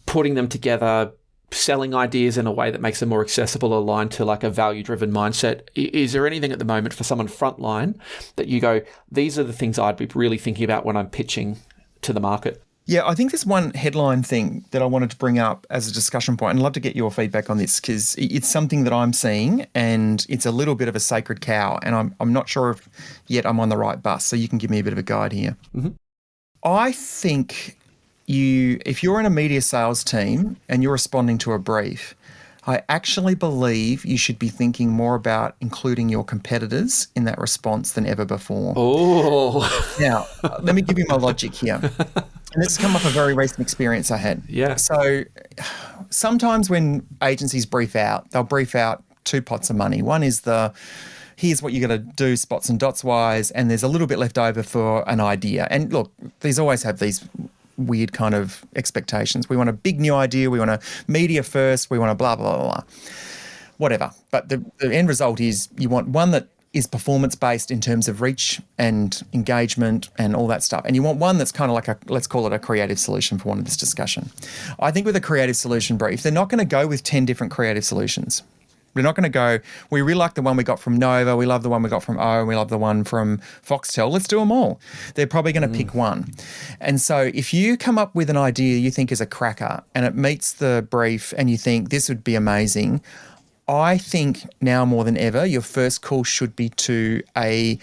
putting them together, selling ideas in a way that makes them more accessible, aligned to like a value-driven mindset. Is there anything at the moment for someone frontline that you go, these are the things I'd be really thinking about when I'm pitching to the market? Yeah, I think there's one headline thing that I wanted to bring up as a discussion point, and I'd love to get your feedback on this, because it's something that I'm seeing and it's a little bit of a sacred cow, and I'm not sure if yet I'm on the right bus, so you can give me a bit of a guide here. Mm-hmm. I think if you're in a media sales team and you're responding to a brief, I actually believe you should be thinking more about including your competitors in that response than ever before. Oh. Now, let me give you my logic here. And this has come off a very recent experience I had. Yeah. So sometimes when agencies brief out, they'll brief out 2 pots of money. One is here's what you got to do spots and dots wise, and there's a little bit left over for an idea. And look, these always have these weird kind of expectations. We want a big new idea. We want a media first. We want a blah, blah, blah, blah. Whatever. But the end result is you want one that is performance-based in terms of reach and engagement and all that stuff. And you want one that's kind of like let's call it a creative solution for one of this discussion. I think with a creative solution brief, they're not going to go with 10 different creative solutions. We're not going to go, we really like the one we got from Nova, we love the one we got from O, and we love the one from Foxtel. Let's do them all. They're probably going to pick one. And so if you come up with an idea you think is a cracker and it meets the brief and you think this would be amazing, I think now more than ever, your first call should be to a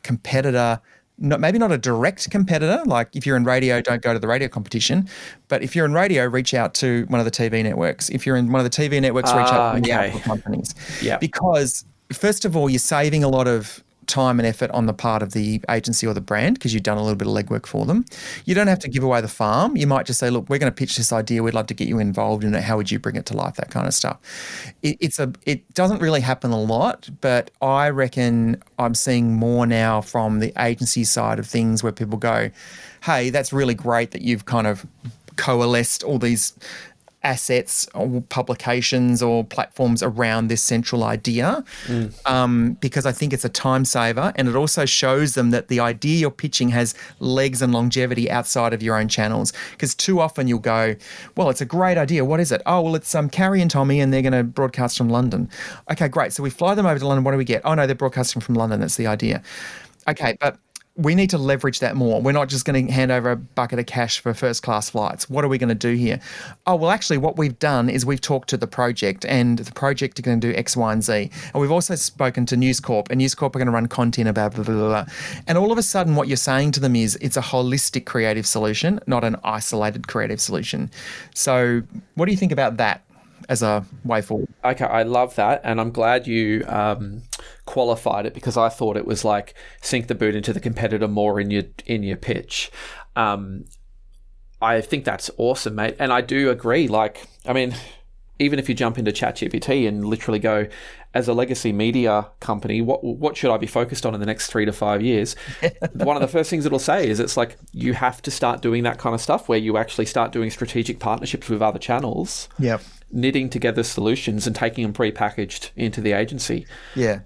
competitor. Maybe not a direct competitor, like if you're in radio, don't go to the radio competition. But if you're in radio, reach out to one of the TV networks. If you're in one of the TV networks, reach out to the outdoor companies. Yeah. Because first of all, you're saving a lot of time and effort on the part of the agency or the brand because you've done a little bit of legwork for them. You don't have to give away the farm. You might just say, look, we're going to pitch this idea. We'd love to get you involved in it. How would you bring it to life? That kind of stuff. It doesn't really happen a lot, but I reckon I'm seeing more now from the agency side of things where people go, hey, that's really great that you've kind of coalesced all these assets or publications or platforms around this central idea, because I think it's a time saver, and it also shows them that the idea you're pitching has legs and longevity outside of your own channels. Because too often you'll go, well, it's a great idea. What is it? Oh, well, it's Carrie and Tommy and they're going to broadcast from London. Okay, great. So we fly them over to London. What do we get? Oh, no, they're broadcasting from London. That's the idea. Okay, but we need to leverage that more. We're not just going to hand over a bucket of cash for first class flights. What are we going to do here? Oh, well, actually, what we've done is we've talked to the project, and the project are going to do X, Y, and Z. And we've also spoken to News Corp, and News Corp are going to run content about blah, blah, blah, blah. And all of a sudden, what you're saying to them is it's a holistic creative solution, not an isolated creative solution. So what do you think about that as a way forward? Okay, I love that, and I'm glad you qualified it, because I thought it was like sink the boot into the competitor more in your pitch. I think that's awesome, mate, and I do agree. Like, I mean, even if you jump into ChatGPT and literally go, as a legacy media company, what should I be focused on in the next 3 to 5 years? One of the first things it'll say is it's like you have to start doing that kind of stuff where you actually start doing strategic partnerships with other channels. Yep. Knitting together solutions and taking them pre-packaged into the agency. Yeah.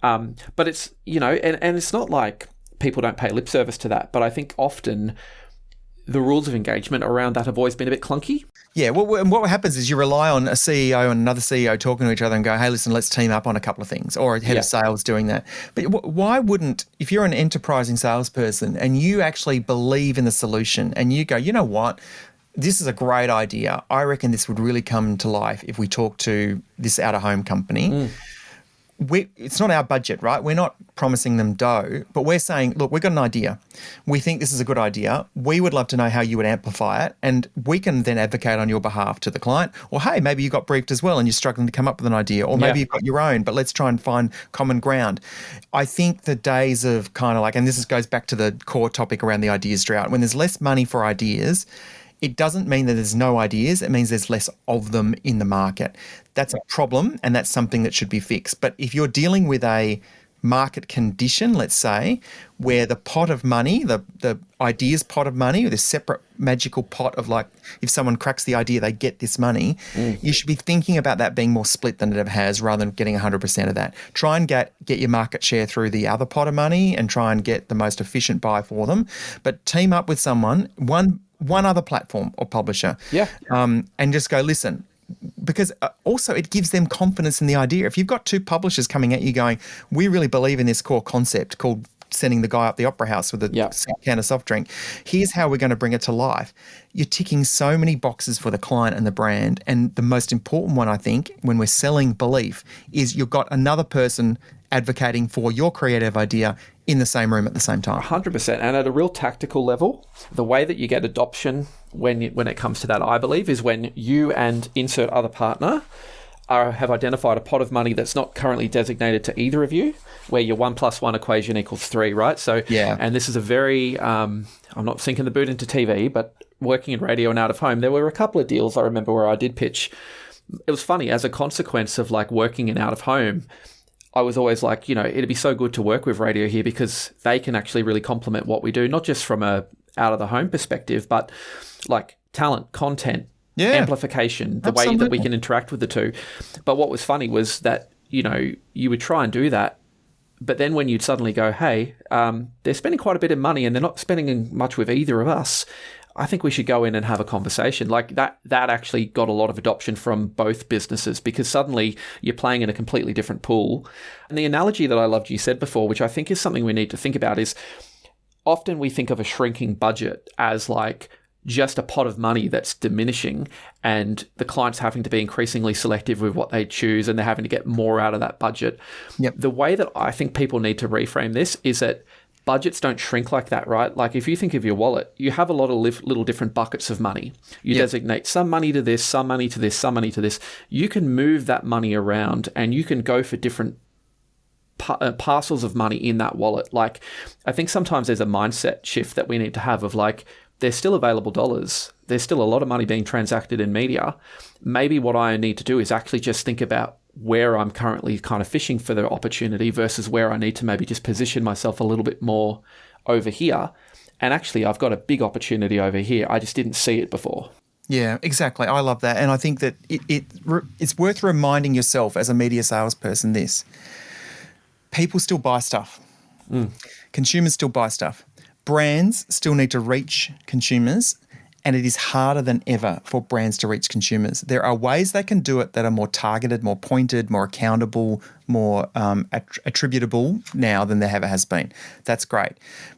But it's, and it's not like people don't pay lip service to that, but I think often the rules of engagement around that have always been a bit clunky. Yeah, what happens is you rely on a CEO and another CEO talking to each other and go, hey, listen, let's team up on a couple of things, or a head of sales doing that. But why wouldn't, if you're an enterprising salesperson and you actually believe in the solution and you go, you know what, this is a great idea. I reckon this would really come to life if we talk to this out-of-home company. It's not our budget, right? We're not promising them dough, but we're saying, look, we've got an idea. We think this is a good idea. We would love to know how you would amplify it, and we can then advocate on your behalf to the client. Or, hey, maybe you got briefed as well and you're struggling to come up with an idea, or maybe you've got your own, but let's try and find common ground. I think the days of kind of like, and this goes back to the core topic around the ideas drought, when there's less money for ideas, it doesn't mean that there's no ideas. It means there's less of them in the market. That's a problem, and that's something that should be fixed. But if you're dealing with a market condition, let's say, where the pot of money, the ideas pot of money, or this separate magical pot of, like, if someone cracks the idea, they get this money, you should be thinking about that being more split than it ever has, rather than getting 100% of that. Try and get your market share through the other pot of money and try and get the most efficient buy for them. But team up with someone, one other platform or publisher, and just go, listen, because also it gives them confidence in the idea. If you've got two publishers coming at you going, we really believe in this core concept called sending the guy up the opera house with a can of soft drink, here's how we're going to bring it to life. You're ticking so many boxes for the client and the brand. And the most important one, I think, when we're selling belief, is you've got another person advocating for your creative idea in the same room at the same time. 100%. And at a real tactical level, the way that you get adoption when it comes to that, I believe, is when you and insert other partner have identified a pot of money that's not currently designated to either of you, where your 1 + 1 equation equals 3, right? So, and this is a very, I'm not sinking the boot into TV, but working in radio and out of home, there were a couple of deals I remember where I did pitch. It was funny, as a consequence of like working in out of home, I was always like, it'd be so good to work with radio here because they can actually really complement what we do, not just from a out of the home perspective, but like talent, content, amplification, the way that we can interact with the two. But what was funny was that, you would try and do that, but then when you'd suddenly go, hey, they're spending quite a bit of money and they're not spending much with either of us, I think we should go in and have a conversation. Like that actually got a lot of adoption from both businesses, because suddenly you're playing in a completely different pool. And the analogy that I loved you said before, which I think is something we need to think about, is often we think of a shrinking budget as like just a pot of money that's diminishing, and the client's having to be increasingly selective with what they choose, and they're having to get more out of that budget. The way that I think people need to reframe this is that budgets don't shrink like that, right? Like if you think of your wallet, you have a lot of little different buckets of money. You designate some money to this, some money to this, some money to this. You can move that money around and you can go for different parcels of money in that wallet. Like, I think sometimes there's a mindset shift that we need to have of like, there's still available dollars. There's still a lot of money being transacted in media. Maybe what I need to do is actually just think about where I'm currently kind of fishing for the opportunity versus where I need to maybe just position myself a little bit more over here. And actually, I've got a big opportunity over here. I just didn't see it before. Yeah, exactly. I love that. And I think that it's worth reminding yourself as a media salesperson this. People still buy stuff. Consumers still buy stuff. Brands still need to reach consumers, and it is harder than ever for brands to reach consumers. There are ways they can do it that are more targeted, more pointed, more accountable, more attributable now than there ever has been. That's great.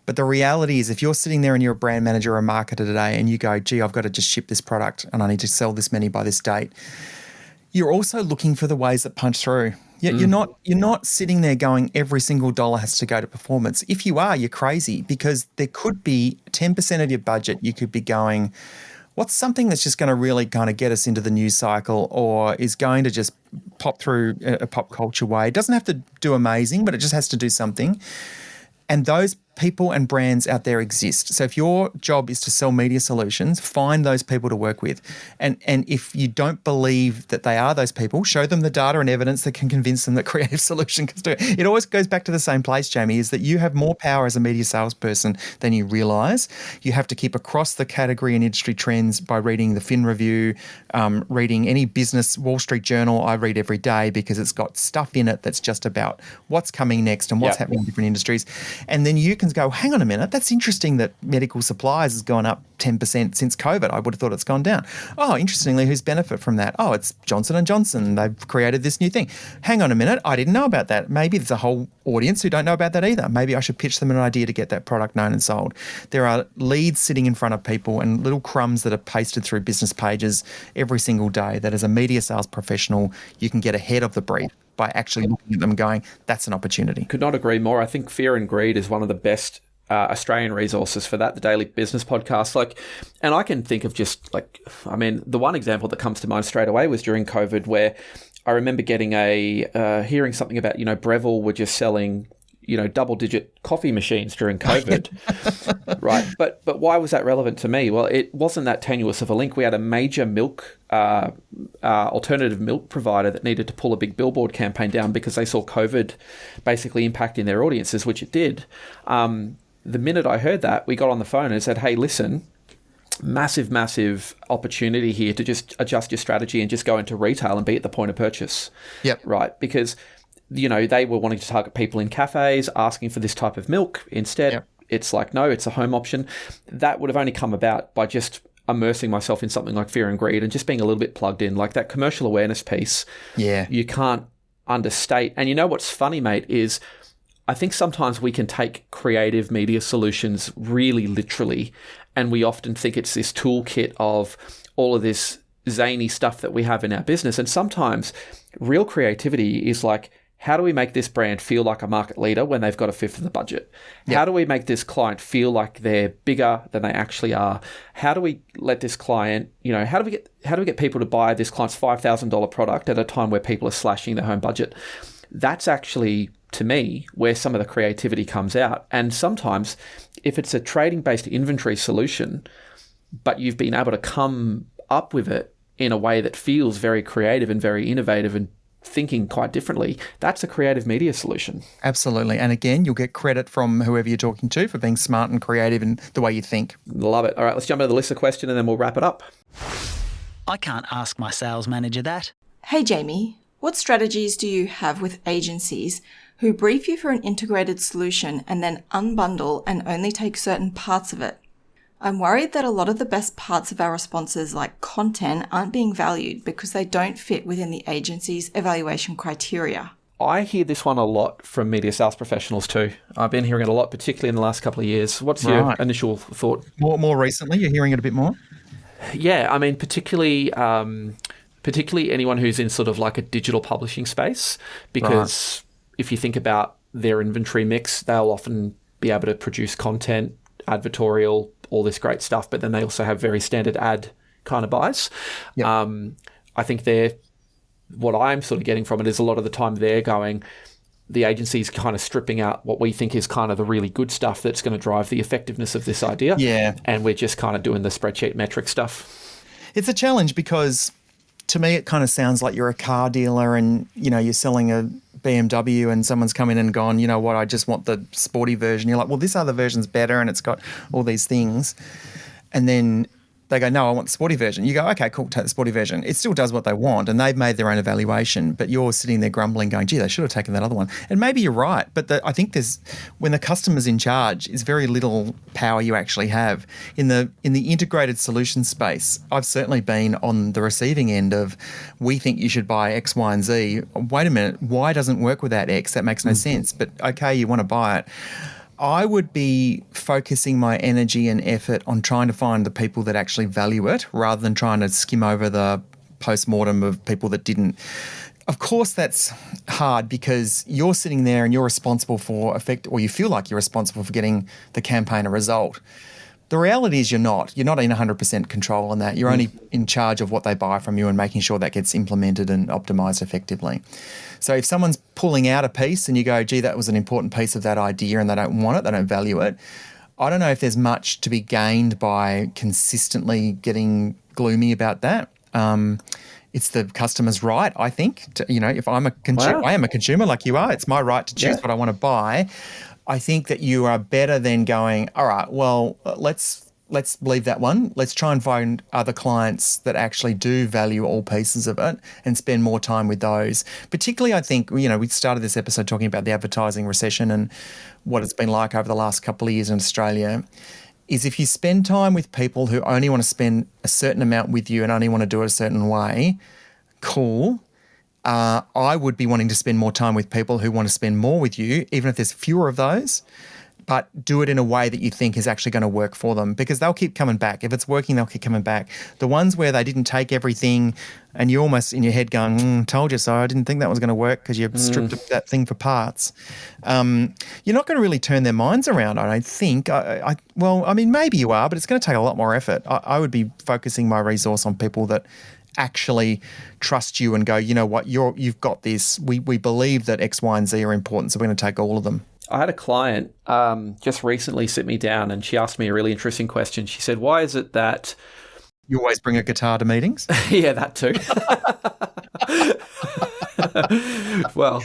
But the reality is if you're sitting there and you're a brand manager or a marketer today and you go, gee, I've got to just ship this product and I need to sell this many by this date, you're also looking for the ways that punch through. You're not sitting there going every single dollar has to go to performance. If you are, you're crazy, because there could be 10% of your budget you could be going, what's something that's just going to really kind of get us into the news cycle or is going to just pop through a pop culture way. It doesn't have to do amazing, but it just has to do something. And those people and brands out there exist. So if your job is to sell media solutions, find those people to work with. And if you don't believe that they are those people, show them the data and evidence that can convince them that creative solution can do it. It always goes back to the same place, Jamie, is that you have more power as a media salesperson than you realise. You have to keep across the category and industry trends by reading the Fin Review, reading any business Wall Street Journal I read every day because it's got stuff in it that's just about what's coming next and what's happening in different industries. And then you can go, hang on a minute, that's interesting that medical supplies has gone up 10% since COVID. I would have thought it's gone down. Oh, interestingly, who's benefit from that? Oh, it's Johnson & Johnson. They've created this new thing. Hang on a minute, I didn't know about that. Maybe there's a whole audience who don't know about that either. Maybe I should pitch them an idea to get that product known and sold. There are leads sitting in front of people and little crumbs that are pasted through business pages every single day that as a media sales professional, you can get ahead of the brief by actually looking at them and going, that's an opportunity. Could not agree more. I think Fear and Greed is one of the best Australian resources for that, the Daily Business Podcast. And I can think of the one example that comes to mind straight away was during COVID, where I remember getting hearing something about, Breville were just selling, double-digit coffee machines during COVID, right? But why was that relevant to me? Well, it wasn't that tenuous of a link. We had a major alternative milk provider that needed to pull a big billboard campaign down because they saw COVID basically impacting their audiences, which it did. The minute I heard that, we got on the phone and said, hey, listen, massive opportunity here to just adjust your strategy and just go into retail and be at the point of purchase. Yep. Right? Because they were wanting to target people in cafes, asking for this type of milk. Instead, It's like, no, it's a home option. That would have only come about by just immersing myself in something like Fear and Greed and just being a little bit plugged in. Like that commercial awareness piece, you can't understate. And you know what's funny, mate, is I think sometimes we can take creative media solutions really literally, and we often think it's this toolkit of all of this zany stuff that we have in our business. And sometimes real creativity is like, how do we make this brand feel like a market leader when they've got a fifth of the budget? How do we make this client feel like they're bigger than they actually are? How do we let this client, how do we get people to buy this client's $5,000 product at a time where people are slashing their home budget? That's actually, to me, where some of the creativity comes out. And sometimes if it's a trading-based inventory solution, but you've been able to come up with it in a way that feels very creative and very innovative and thinking quite differently, that's a creative media solution. Absolutely. And again, you'll get credit from whoever you're talking to for being smart and creative in the way you think. Love it. All right, let's jump into the list of questions and then we'll wrap it up. I can't ask my sales manager that. Hey Jamie, what strategies do you have with agencies who brief you for an integrated solution and then unbundle and only take certain parts of it? I'm worried that a lot of the best parts of our responses, like content, aren't being valued because they don't fit within the agency's evaluation criteria. I hear this one a lot from media sales professionals too. I've been hearing it a lot, particularly in the last couple of years. What's your initial thought? More recently, you're hearing it a bit more? Yeah, I mean, particularly anyone who's in sort of like a digital publishing space, because if you think about their inventory mix, they'll often be able to produce content, advertorial, all this great stuff, but then they also have very standard ad kind of buys. Yep. I think what I'm sort of getting from it is a lot of the time they're going, the agency's kind of stripping out what we think is kind of the really good stuff that's going to drive the effectiveness of this idea. Yeah. And we're just kind of doing the spreadsheet metric stuff. It's a challenge because to me it kind of sounds like you're a car dealer and, you're selling a BMW and someone's come in and gone, you know what, I just want the sporty version. You're like, well, this other version's better and it's got all these things. And then they go, no, I want the sporty version. You go, okay, cool, take the sporty version. It still does what they want and they've made their own evaluation, but you're sitting there grumbling going, gee, they should have taken that other one. And maybe you're right, but I think when the customer's in charge, it's very little power you actually have. In the integrated solution space, I've certainly been on the receiving end of, we think you should buy X, Y, and Z. Wait a minute, Y doesn't work without X. That makes no sense. But okay, you want to buy it. I would be focusing my energy and effort on trying to find the people that actually value it rather than trying to skim over the post-mortem of people that didn't. Of course, that's hard because you're sitting there and you're responsible for or you feel like you're responsible for getting the campaign a result. The reality is you're not. You're not in 100% control on that. You're only in charge of what they buy from you and making sure that gets implemented and optimized effectively. So if someone's pulling out a piece and you go, gee, that was an important piece of that idea and they don't want it, they don't value it, I don't know if there's much to be gained by consistently getting gloomy about that. It's the customer's right, I think. If I'm a consumer, I am a consumer like you are. It's my right to choose what I want to buy. I think that you are better than going, all right, well, let's leave that one. Let's try and find other clients that actually do value all pieces of it and spend more time with those. Particularly, I think, we started this episode talking about the advertising recession and what it's been like over the last couple of years in Australia, is if you spend time with people who only want to spend a certain amount with you and only want to do it a certain way, cool. I would be wanting to spend more time with people who want to spend more with you, even if there's fewer of those, but do it in a way that you think is actually going to work for them because they'll keep coming back. If it's working, they'll keep coming back. The ones where they didn't take everything and you're almost in your head going, told you so, I didn't think that was going to work because you stripped that thing for parts. You're not going to really turn their minds around, I don't think. Maybe you are, but it's going to take a lot more effort. I would be focusing my resource on people that actually trust you and go, you know what, you've got this. We believe that X, Y, and Z are important, so we're going to take all of them. I had a client just recently sit me down and she asked me a really interesting question. She said, why is it that... You always bring a guitar to meetings? Yeah, that too. Well,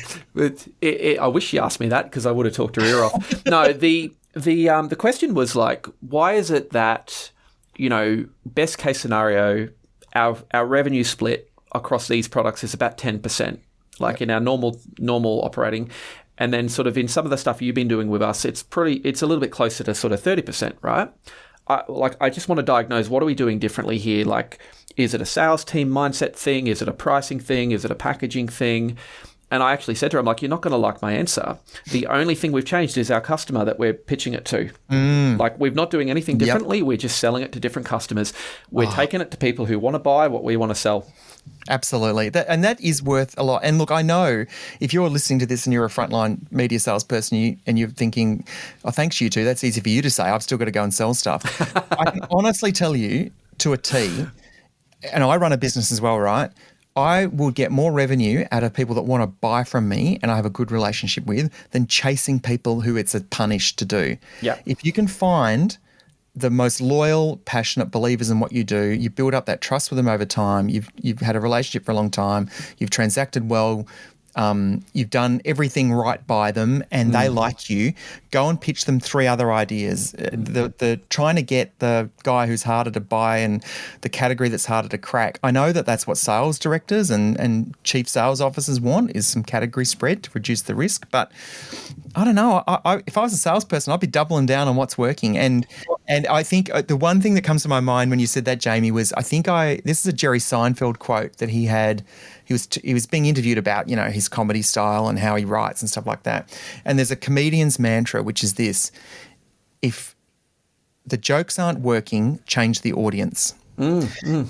I wish she asked me that because I would have talked her ear off. No, the question was like, why is it that, best case scenario, our revenue split across these products is about 10%, in our normal operating. And then sort of in some of the stuff you've been doing with us, it's a little bit closer to sort of 30%, right? I just want to diagnose, what are we doing differently here? Is it a sales team mindset thing? Is it a pricing thing? Is it a packaging thing? And I actually said to her, I'm like, you're not going to like my answer. The only thing we've changed is our customer that we're pitching it to. We're not doing anything differently. Yep. We're just selling it to different customers. We're taking it to people who want to buy what we want to sell. Absolutely. That is worth a lot. And look, I know if you're listening to this and you're a frontline media salesperson and you're thinking, oh, thanks you two, that's easy for you to say. I've still got to go and sell stuff. I can honestly tell you to a T, and I run a business as well, right? I will get more revenue out of people that want to buy from me and I have a good relationship with than chasing people who it's a punish to do. Yeah. If you can find the most loyal, passionate believers in what you do, you build up that trust with them over time, you've had a relationship for a long time, you've transacted well, you've done everything right by them and they like you, go and pitch them 3 other ideas. The trying to get the guy who's harder to buy and the category that's harder to crack. I know that that's what sales directors and chief sales officers want, is some category spread to reduce the risk. But I don't know. If I was a salesperson, I'd be doubling down on what's working. And I think the one thing that comes to my mind when you said that, Jamie, was this is a Jerry Seinfeld quote that he had. He was being interviewed about, his comedy style and how he writes and stuff like that. And there's a comedian's mantra, which is this: if the jokes aren't working, change the audience.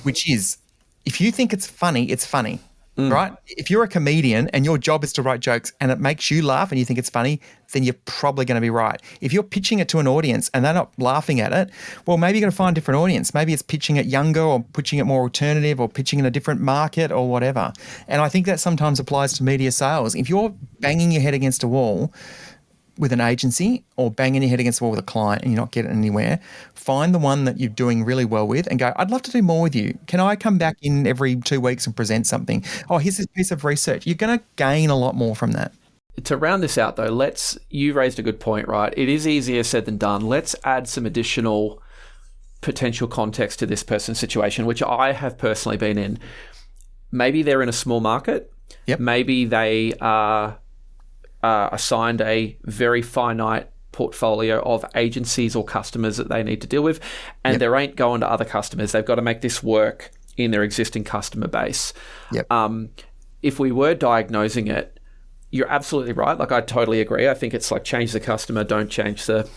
Which is, if you think it's funny, it's funny. right? If you're a comedian and your job is to write jokes and it makes you laugh and you think it's funny, then you're probably going to be right. If you're pitching it to an audience and they're not laughing at it, well, maybe you're going to find a different audience. Maybe it's pitching it younger or pitching it more alternative or pitching in a different market or whatever. And I think that sometimes applies to media sales. If you're banging your head against a wall with an agency or banging your head against the wall with a client and you're not getting anywhere, find the one that you're doing really well with and go, I'd love to do more with you. Can I come back in every 2 weeks and present something? Oh, here's this piece of research. You're going to gain a lot more from that. To round this out though, you raised a good point, right? It is easier said than done. Let's add some additional potential context to this person's situation, which I have personally been in. Maybe they're in a small market. Yep. Maybe they are assigned a very finite portfolio of agencies or customers that they need to deal with, and they ain't going to other customers. They've got to make this work in their existing customer base. Yep. If we were diagnosing it, you're absolutely right. Like, I totally agree. I think it's like change the customer, don't change the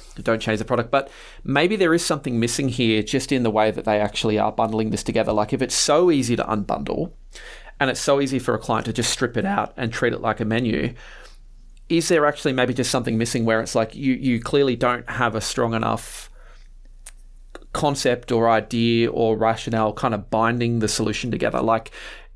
product. But maybe there is something missing here just in the way that they actually are bundling this together. Like, if it's so easy to unbundle and it's so easy for a client to just strip it out and treat it like a menu, is there actually maybe just something missing where it's like you clearly don't have a strong enough concept or idea or rationale kind of binding the solution together? Like,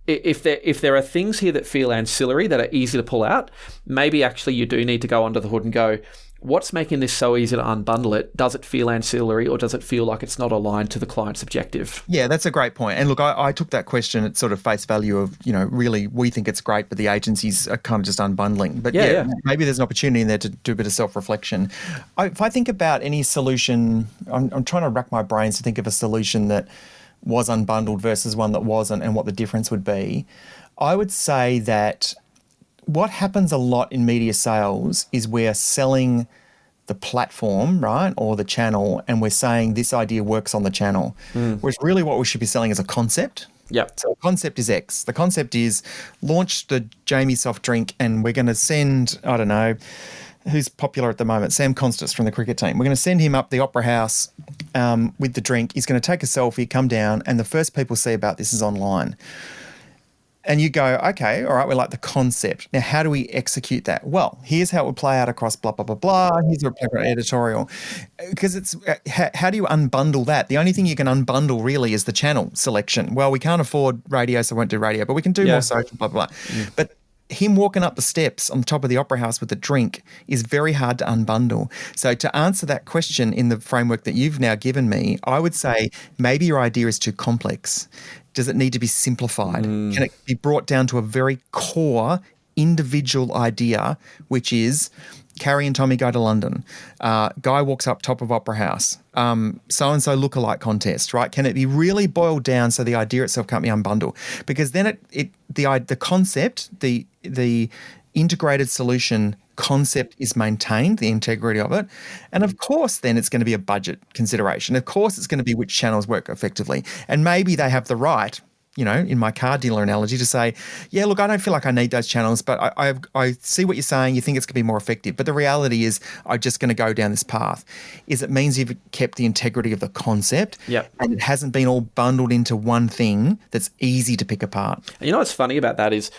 if there are things here that feel ancillary that are easy to pull out, maybe actually you do need to go under the hood and go, what's making this so easy to unbundle it? Does it feel ancillary, or does it feel like it's not aligned to the client's objective? Yeah, that's a great point. And look, I took that question at sort of face value of, really we think it's great, but the agencies are kind of just unbundling. But maybe there's an opportunity in there to do a bit of self-reflection. If I think about any solution, I'm trying to rack my brains to think of a solution that was unbundled versus one that wasn't and what the difference would be. I would say that what happens a lot in media sales is we're selling the platform, right, or the channel, and we're saying this idea works on the channel. Whereas really what we should be selling is a concept. Yep. So the concept is X. The concept is launch the Jamie soft drink and we're going to send, I don't know, who's popular at the moment, Sam Constas from the cricket team. We're going to send him up the Opera House with the drink. He's going to take a selfie, come down, and the first people see about this is online. And you go, okay, all right, we like the concept. Now, how do we execute that? Well, here's how it would play out across blah, blah, blah, blah. Here's a editorial. Because it's, how do you unbundle that? The only thing you can unbundle really is the channel selection. Well, we can't afford radio, so we won't do radio, but we can do more social, blah, blah, blah. But him walking up the steps on the top of the Opera House with a drink is very hard to unbundle. So to answer that question in the framework that you've now given me, I would say maybe your idea is too complex. Does it need to be simplified? Can it be brought down to a very core individual idea, which is Carrie and Tommy go to London. Guy walks up top of Opera House. So-and-so lookalike contest, right? Can it be really boiled down so the idea itself can't be unbundled? Because then the concept, the integrated solution concept is maintained, the integrity of it. And of course, then it's going to be a budget consideration. Of course, it's going to be which channels work effectively. And maybe they have the right, in my car dealer analogy, to say, yeah, look, I don't feel like I need those channels, but I see what you're saying. You think it's going to be more effective. But the reality is I'm just going to go down this path. It means you've kept the integrity of the concept and it hasn't been all bundled into one thing that's easy to pick apart. And what's funny about that is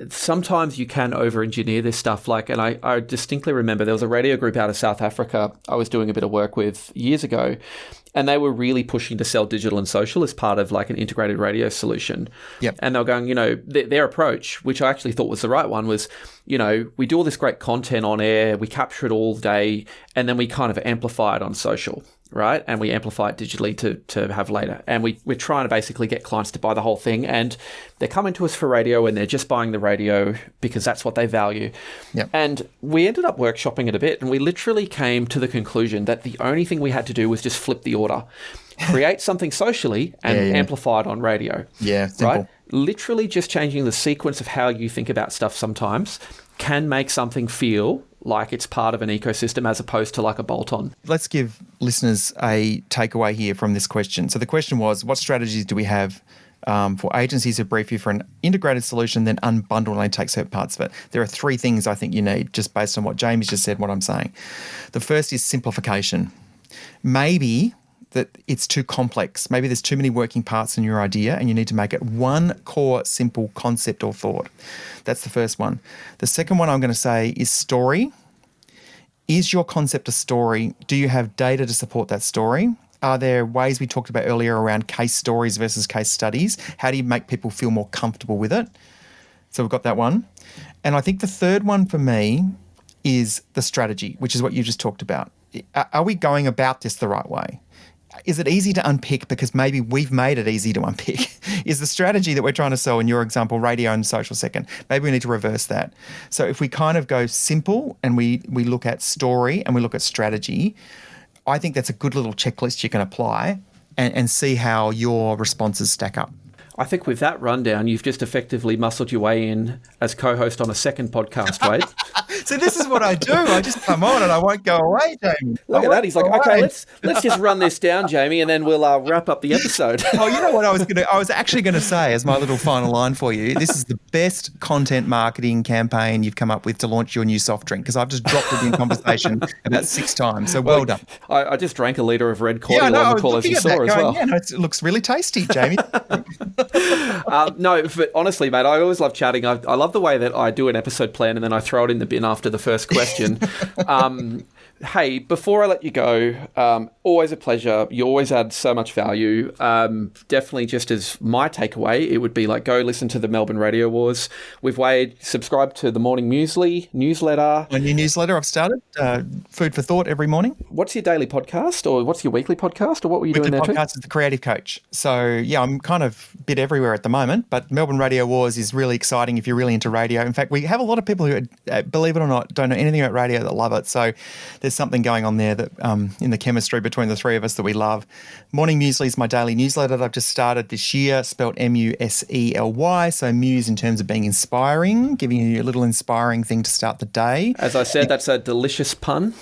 sometimes you can over-engineer this stuff. And I distinctly remember there was a radio group out of South Africa I was doing a bit of work with years ago, and they were really pushing to sell digital and social as part of an integrated radio solution. Yep. And they were going, their approach, which I actually thought was the right one, was, we do all this great content on air, we capture it all day, and then we kind of amplify it on social. Right? And we amplify it digitally to have later. And we're trying to basically get clients to buy the whole thing. And they're coming to us for radio and they're just buying the radio because that's what they value. Yep. And we ended up workshopping it a bit. And we literally came to the conclusion that the only thing we had to do was just flip the order. Create something socially and amplify it on radio. Yeah, simple. Right? Literally just changing the sequence of how you think about stuff sometimes can make something feel like it's part of an ecosystem as opposed to a bolt-on. Let's give listeners a takeaway here from this question. So the question was, what strategies do we have for agencies who brief you for an integrated solution, then unbundle and only take certain parts of it? There are three things I think you need, just based on what Jamie's just said, what I'm saying. The first is simplification. Maybe that it's too complex. Maybe there's too many working parts in your idea and you need to make it one core, simple concept or thought. That's the first one. The second one I'm going to say is story. Is your concept a story? Do you have data to support that story? Are there ways we talked about earlier around case stories versus case studies? How do you make people feel more comfortable with it? So we've got that one. And I think the third one for me is the strategy, which is what you just talked about. Are we going about this the right way? Is it easy to unpick because maybe we've made it easy to unpick? Is the strategy that we're trying to sell, in your example, radio and social second, maybe we need to reverse that. So if we kind of go simple and we look at story and we look at strategy, I think that's a good little checklist you can apply and see how your responses stack up. I think with that rundown, you've just effectively muscled your way in as co-host on a second podcast, Wade. So this is what I do. I just come on and I won't go away, Jamie. Look at that. He's like, okay, let's just run this down, Jamie, and then we'll wrap up the episode. Oh, you know what I was actually going to say as my little final line for you. This is the best content marketing campaign you've come up with to launch your new soft drink, because I've just dropped it in conversation about 6 times. So well done. I just drank a litre of red cordial on the call, as you saw as well. Yeah, no, it looks really tasty, Jamie. No, but honestly, mate, I always love chatting. I love the way that I do an episode plan and then I throw it in the bin after the first question. Hey, before I let you go, always a pleasure. You always add so much value. Definitely, just as my takeaway, it would be like, go listen to the Melbourne Radio Wars with Wade, subscribe to the Morning Muesli newsletter. My new newsletter I've started, Food for Thought every morning. What's your daily podcast, or what's your weekly podcast, or what were you doing there too? Weekly podcast is The Creative Coach. So, yeah, I'm kind of a bit everywhere at the moment, but Melbourne Radio Wars is really exciting if you're really into radio. In fact, we have a lot of people who, believe it or not, don't know anything about radio that love it. So there's something going on there that in the chemistry between the three of us that we love. Morning Muesli is my daily newsletter that I've just started this year, spelled M-U-S-E-L-Y. So Muse in terms of being inspiring, giving you a little inspiring thing to start the day. As I said, that's a delicious pun.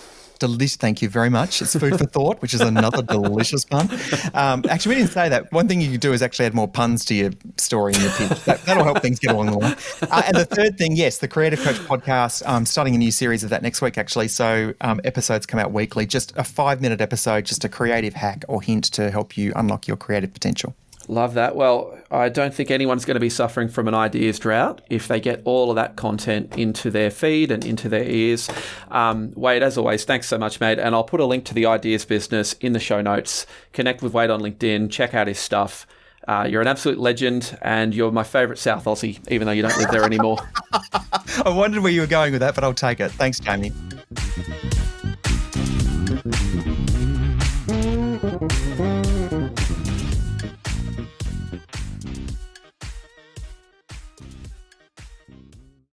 Thank you very much. It's Food for Thought, which is another delicious pun. Actually, we didn't say that. One thing you could do is actually add more puns to your story and your pitch. That'll help things get along the way. And the third thing, yes, the Creative Coach podcast. I'm starting a new series of that next week, actually. So episodes come out weekly, just a 5-minute episode, just a creative hack or hint to help you unlock your creative potential. Love that. Well, I don't think anyone's going to be suffering from an ideas drought if they get all of that content into their feed and into their ears. Wade, as always, thanks so much, mate. And I'll put a link to the Ideas business in the show notes. Connect with Wade on LinkedIn. Check out his stuff. You're an absolute legend, and you're my favourite South Aussie, even though you don't live there anymore. I wondered where you were going with that, but I'll take it. Thanks, Jamie.